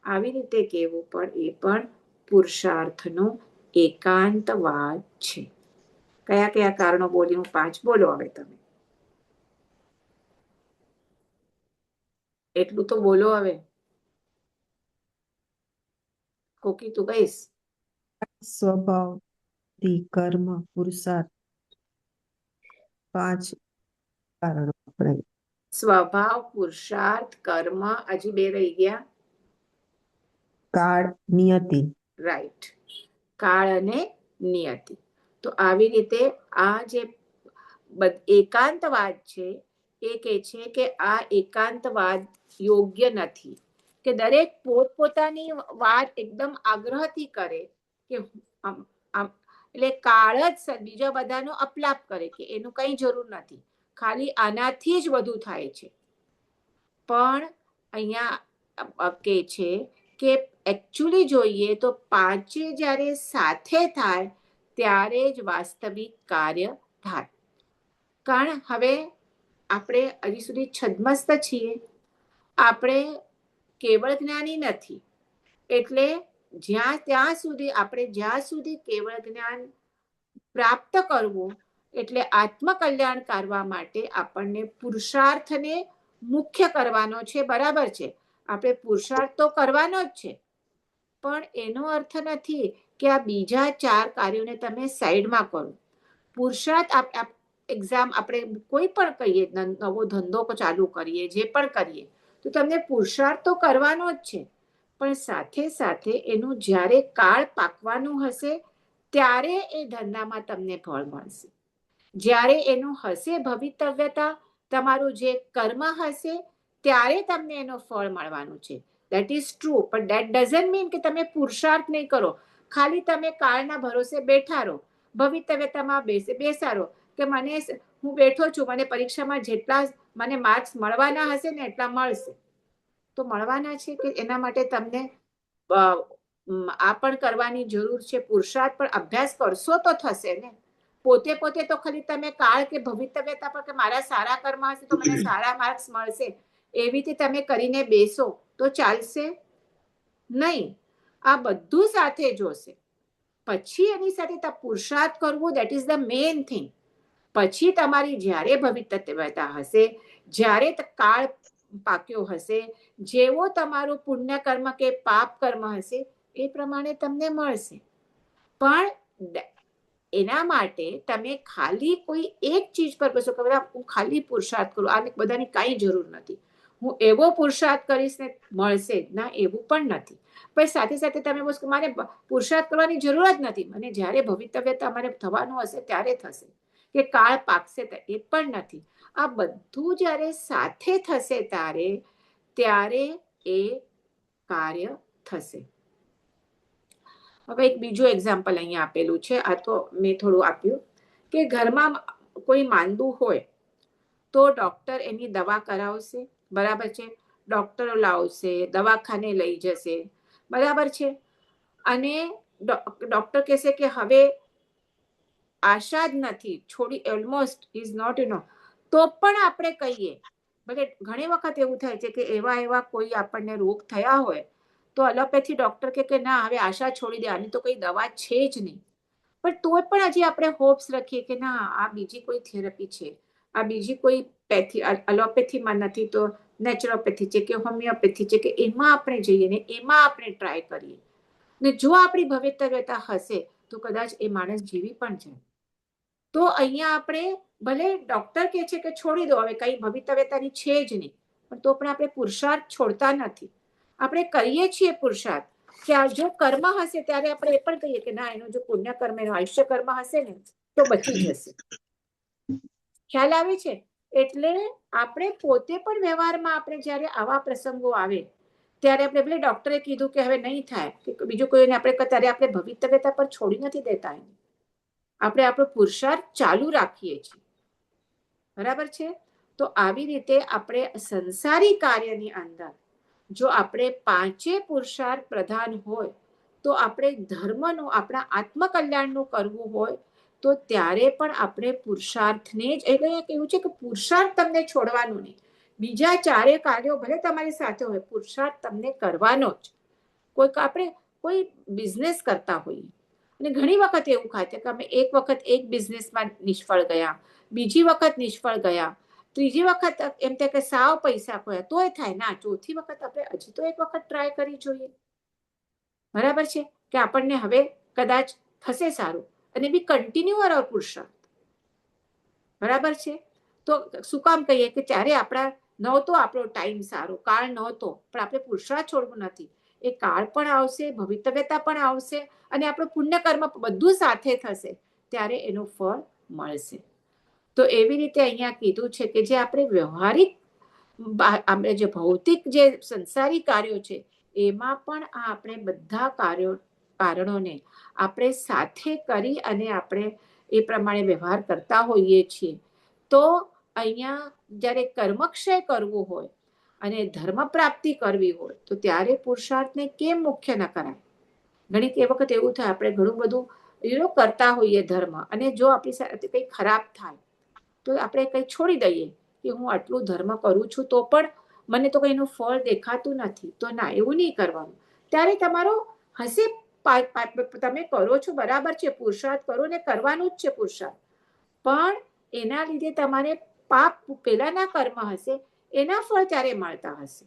આવી રીતે કહેવું પણ એ પણ પુરુષાર્થનો એકાંતવાદ છે. કયા કયા કારણો બોલી? હું 5 બોલો હવે તમે. એટલું તો બોલો હવે. ખોકી તું ગઈશ. સ્વભાવ, કર્મ, પુરુષાર્થ, 5 કારણો આપણે. સ્વભાવ, પુરુષાર્થ, કર્મ, હજી 2 રહી ગયા. કાળ, નિયતિ. રાઈટ, કાળ અને નિયતિ. તો આવી રીતે આ જે એકાંતવાદ છે એ કહે છે કે આ એકાંતવાદ યોગ્ય નથી, કે દરેક પોતપોતાની વાત એકદમ આગ્રહથી કરે કે એટલે કાળ જ બીજા બધાનો અપલાપ કરે કે એનું કઈ જરૂર નથી, ખાલી આનાથી જ બધું થાય છે. પણ અહીંયા કે છે કે એકચ્યુઅલી જોઈએ તો પાંચે જ્યારે સાથે થાય ત્યારે જ વાસ્તવિક કાર્ય થાય. કારણ હવે આપણે હજી સુધી છદ્મસ્ત છીએ, આપણે કેવળ જ્ઞાની નથી, એટલે ત્યાં સુધી કેવળ જ્ઞાન પ્રાપ્ત કરવું એટલે આત્મકલ્યાણ કરવા માટે આપણને પુરુષાર્થને મુખ્ય કરવાનો છે. બરાબર છે, આપણે પુરુષાર્થ તો કરવાનો જ છે, પણ એનો અર્થ નથી કે આ બીજા 4 કાર્યોને તમે સાઈડમાં કરો. પુરુષાર્થ એક્ઝામ આપણે કોઈ પણ કહીએ, નવો ધંધો ચાલુ કરીએ, જે પણ કરીએ, તો તમને પુરુષાર્થ તો કરવાનો જ છે, પણ સાથે સાથે એનું જ્યારે કાળ પાકવાનું હશે ત્યારે એ ધંધામાં તમને ફળ મળશે. જ્યારે એનું હશે ભવિતવ્યતા, તમારું જે કર્મ હશે ત્યારે તમને એનું ફળ મળવાનું છે. દેટ ઇઝ ટ્રુ, પણ દેટ ડઝન્ટ મીન કે તમે પુરુષાર્થ નહીં કરો, ખાલી તમે કાળના ભરોસે બેઠા રહો, ભવિતવ્યતામાં બેસા રહો કે હું બેઠો છું, મને પરીક્ષામાં જેટલા મને માર્ક્સ મળવાના હશે ને એટલા મળશે. તો મળવાના છે કે એના માટે તમને આ પણ કરવાની જરૂર છે, પુરુષાર્થ પણ અભ્યાસ કરશો તો થશે ને. પોતે તો ખાલી તમે કાળ કે ભવિતવ્યતા પર કે મારા સારા કર્મ હશે તો મને સારા માર્ક્સ મળશે એવી રીતે તમે કરીને બેસો તો ચાલશે નહીં. આ બધું સાથે જોશે, પછી એની સાથે પુરુષાર્થ કરવું, that is the main thing. પછી તમારી જ્યારે ભવિતવ્યતા હશે, જ્યારે કાળ પાક્યો હશે, જેવો તમારું પુણ્ય કર્મ કે પાપ કર્મ હશે એ પ્રમાણે તમને મળશે. પણ એના માટે તમે ખાલી કોઈ એક ચીજ પર બેસો કે હું ખાલી પુરુષાર્થ કરું, આ બધાની કાંઈ જરૂર નથી, હું એવો પુરુષાર્થ કરીશ ને મળશે ના, એવું પણ નથી. પણ સાથે સાથે તમે બસ મારે પુરુષાર્થ કરવાની જરૂર જ નથી, મને જ્યારે ભવિતવ્યતા મારે થવાનું હશે ત્યારે થશે, કે કાળ પાકશે એ પણ નથી. આ બધું જ્યારે સાથે થશે ત્યારે એ કાર્ય થશે. હવે એક બીજું એક્ઝામ્પલ અહીંયા આપેલું છે, આ તો મેં થોડું આપ્યું કે ઘરમાં કોઈ માંદું હોય તો ડોક્ટર એની દવા કરાવશે, બરાબર છે, ડોક્ટરો લાવશે, દવાખાને લઈ જશે, બરાબર છે, અને ડોક્ટર કહેશે કે હવે આશા જ નથી, છોડી, ઓલમોસ્ટ ઇઝ નોટ તો પણ આપણે કહીએ, ભલે ઘણી વખત એવું થાય છે કે એવા કોઈ આપણને રોગ થયા હોય તો એલોપેથી ડોક્ટર કે ના હવે આશા છોડી દે, આની તો કોઈ દવા છે જ નહીં, પણ તોય પણ હજી આપણે હોપ્સ રાખીએ કે ના આ બીજી કોઈ થેરપી છે, આ બીજી કોઈ એલોપેથીમાં નથી તો નેચરોપેથી છે કે હોમિયોપેથી છે કે એમાં આપણે જઈએ ને એમાં આપણે ટ્રાય કરીએ, ને જો આપણી ભવિતવ્યતા હશે તો કદાચ એ માણસ જીવી પણ જાય. તો અહીંયા આપણે ભલે ડોક્ટર કહે છે કે છોડી દો, હવે કઈ ભવિતવ્યતાની છે જ નહીં, પણ તો પણ આપણે પુરુષાર્થ છોડતા નથી, આપણે કરીએ છીએ પુરુષાર્થ કે જો કર્મ હશે ત્યારે આપણે એ પણ કહીએ કે ના એનું જો પુણ્ય કર્મ, એનું આયુષ્ય કર્મ હશે ને તો બચી જશે. ખ્યાલ આવે છે? એટલે આપણે પોતે પણ વ્યવહારમાં આપણે જ્યારે આવા પ્રસંગો આવે ત્યારે આપણે ભલે ડોક્ટરે કીધું કે હવે નહીં થાય કે બીજું કોઈને આપણે ત્યારે આપણે ભવિતવ્યતા પર છોડી નથી દેતા, આપણે આપણો પુરુષાર્થ ચાલુ રાખીએ છીએ, બરાબર છે. તો આવી રીતે આપણે સંસારી કાર્યની અંદર જો આપણે 5 પુરુષાર્થ પ્રધાન હોય તો આપણે ધર્મનું, આપણા આત્મકલ્યાણનું કરવું હોય તો ત્યારે પણ આપણે પુરુષાર્થને જ, એટલે કેવું છે કે પુરુષાર્થ તમને છોડવાનું નહીં, બીજા 4 કાર્યો ભલે તમારી સાથે હોય, પુરુષાર્થ તમને કરવાનો જ. આપણે કોઈ બિઝનેસ કરતા હોઈએ અને ઘણી વખત એવું થાય કે અમે એક વખત એક બિઝનેસમાં નિષ્ફળ ગયા, બીજી વખત નિષ્ફળ ગયા, ત્રીજી વખત એમ થાય કે સાવ પૈસા ખોયા તોય થાય ના, ચોથી વખત આપણે હજી તો એક વખત ટ્રાય કરી જોઈએ. બરાબર છે કે આપણને હવે કદાચ થશે સારું, અને બી કન્ટિન્યુ અવર પુરુષાર્થ. બરાબર છે. તો શું કામ કહીએ કે ત્યારે આપણા નહોતો આપણો ટાઈમ સારો, કાળ નહોતો, પણ આપણે પુરુષાર્થ છોડવું નથી. એ કાળ પણ આવશે, ભવિતવ્યતા પણ આવશે, અને આપણું પુણ્ય કર્મ બધું સાથે થશે, ત્યારે એનું ફળ મળશે. તો એવી રીતે અહીંયા કીધું છે કે જે આપણે વ્યવહારિક આપણે જે ભૌતિક જે સંસારી કાર્યો છે એમાં પણ આપણે બધા કારણોને આપણે સાથે કરી અને આપણે એ પ્રમાણે વ્યવહાર કરતા હોઈએ છીએ. તો અહીંયા જ્યારે કર્મક્ષય કરવું હોય અને ધર્મ પ્રાપ્તિ કરવી હોય તો ત્યારે પુરુષાર્થને કેમ મુખ્ય ન કરાય? ઘણી એ વખત એવું થાય આપણે ઘણું બધું કરતા હોઈએ ધર્મ, અને જો આપણી સાથે કંઈ ખરાબ થાય તો આપણે કંઈ છોડી દઈએ કે હું આટલું ધર્મ કરું છું તો પણ મને તો કંઈનું ફળ દેખાતું નથી. તો ના, એવું નહીં કરવાનું. ત્યારે તમારો હશે, તમે કરો છો બરાબર છે, પુરુષાર્થ કરો ને કરવાનું જ છે પુરુષાર્થ, પણ એના લીધે તમારે પાપ પેલાના કર્મ હશે એના ફળ ત્યારે મળતા હશે.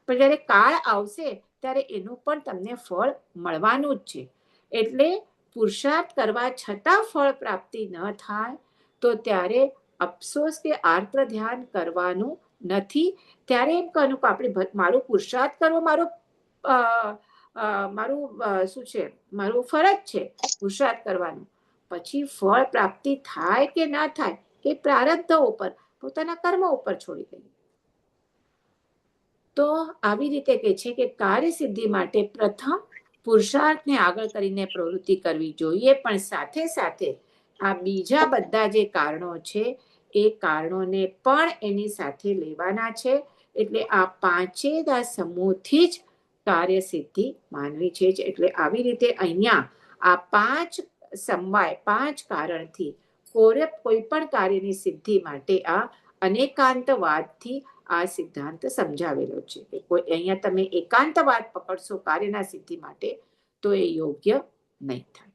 પણ જ્યારે કાળ આવશે ત્યારે એનું પણ તમને ફળ મળવાનું જ છે. એટલે પુરુષાર્થ કરવા છતાં ફળ પ્રાપ્તિ ન થાય તો ત્યારે અફસોસ કે આર્ત ધ્યાન કરવાનું નથી. ત્યારે એમ કહ્યું કે આપણે મારું પુરુષાર્થ કરવો મારું શું છે, મારું ફરજ છે પુરુષાર્થ કરવાનું. પછી ફળ પ્રાપ્તિ થાય કે ના થાય એ પ્રારબ્ધ ઉપર, પોતાના કર્મ ઉપર છોડી દઈએ. તો આવી રીતે કહે છે કે કાર્ય સિદ્ધિ માટે પ્રથમ પુરુષાર્થને આગળ કરીને પ્રવૃત્તિ કરવી જોઈએ, પણ સાથે સાથે આ બીજા બધા જે કારણો છે એ કારણોને પણ એની સાથે લેવાના છે. એટલે આ પાંચેય સમૂહથી જ કાર્ય સિદ્ધિ માનવી છે. એટલે આવી રીતે અહીંયા આ પાંચ સમવાય, પાંચ કારણથી કોઈ પણ કાર્યની સિદ્ધિ માટે આ અનેકાંતવાદથી આ સિદ્ધાંત સમજાવેલો છે કે કોઈ અહીંયા તમે એકાંતવાદ પકડશો કાર્યના સિદ્ધિ માટે તો એ યોગ્ય નહીં થાય.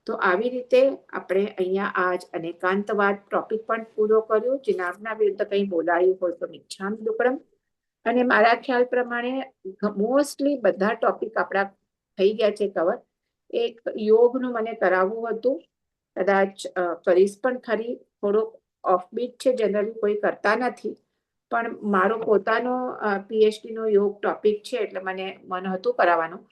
તો આવી રીતે આપણે અહીંયા આજ અનેકાંતવાદ ટોપિક પણ પૂરો કર્યો. જીનાબના વિરુદ્ધ કંઈ બોલાયું હોય તો મિચ્છામિ દુક્કડમ. અને મારા ખ્યાલ પ્રમાણે મોસ્ટલી બધા ટોપિક આપણા થઈ ગયા છે કવર. એક યોગનું મને કરાવવું હતું, કદાચ કરીશ પણ ખરી. થોડોક ઓફબીટ છે, જનરલી કોઈ કરતા નથી, પણ મારો પોતાનો પીએચડી નો યોગ ટોપિક છે એટલે મને મન હતું કરાવવાનું.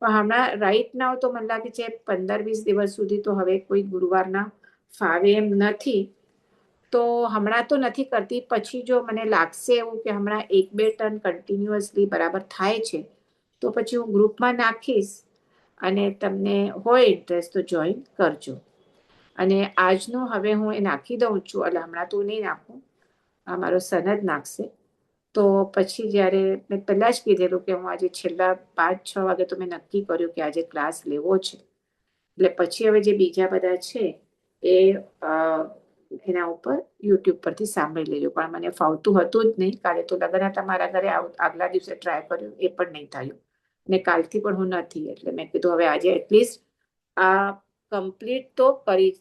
પણ હમણાં રાઈટ નાવ તો મને લાગે છે 15-20 દિવસ સુધી તો હવે કોઈ ગુરુવારના ફાવે એમ નથી, તો હમણાં તો નથી કરતી. પછી જો મને લાગશે એવું કે હમણાં 1-2 ટર્ન કન્ટિન્યુઅસલી બરાબર થાય છે તો પછી હું ગ્રુપમાં નાખીશ, અને તમને હોય ઇન્ટરેસ્ટ તો જોઈન કરજો. અને આજનું હવે હું એ નાખી દઉં છું, એટલે હમણાં તો નહીં નાખું, આ મારો સન જ નાખશે. તો પછી જ્યારે મેં પહેલા જ કીધેલું કે હું આજે છેલ્લા 5-6 વાગે તો મેં નક્કી કર્યું કે આજે ક્લાસ લેવો છે. એટલે પછી હવે જે બીજા બધા છે એ એના ઉપર યુટ્યુબ પરથી સાંભળી લેજો. પણ મને ફાવતું હતું જ નહીં. કાલે તો લગ્ન હતા મારા ઘરે, આગલા દિવસે ટ્રાય કર્યું એ પણ નહીં થયું, ને કાલથી પણ હું નથી. એટલે મેં કીધું હવે આજે એટલીસ્ટ આ કમ્પ્લીટ તો કરી જ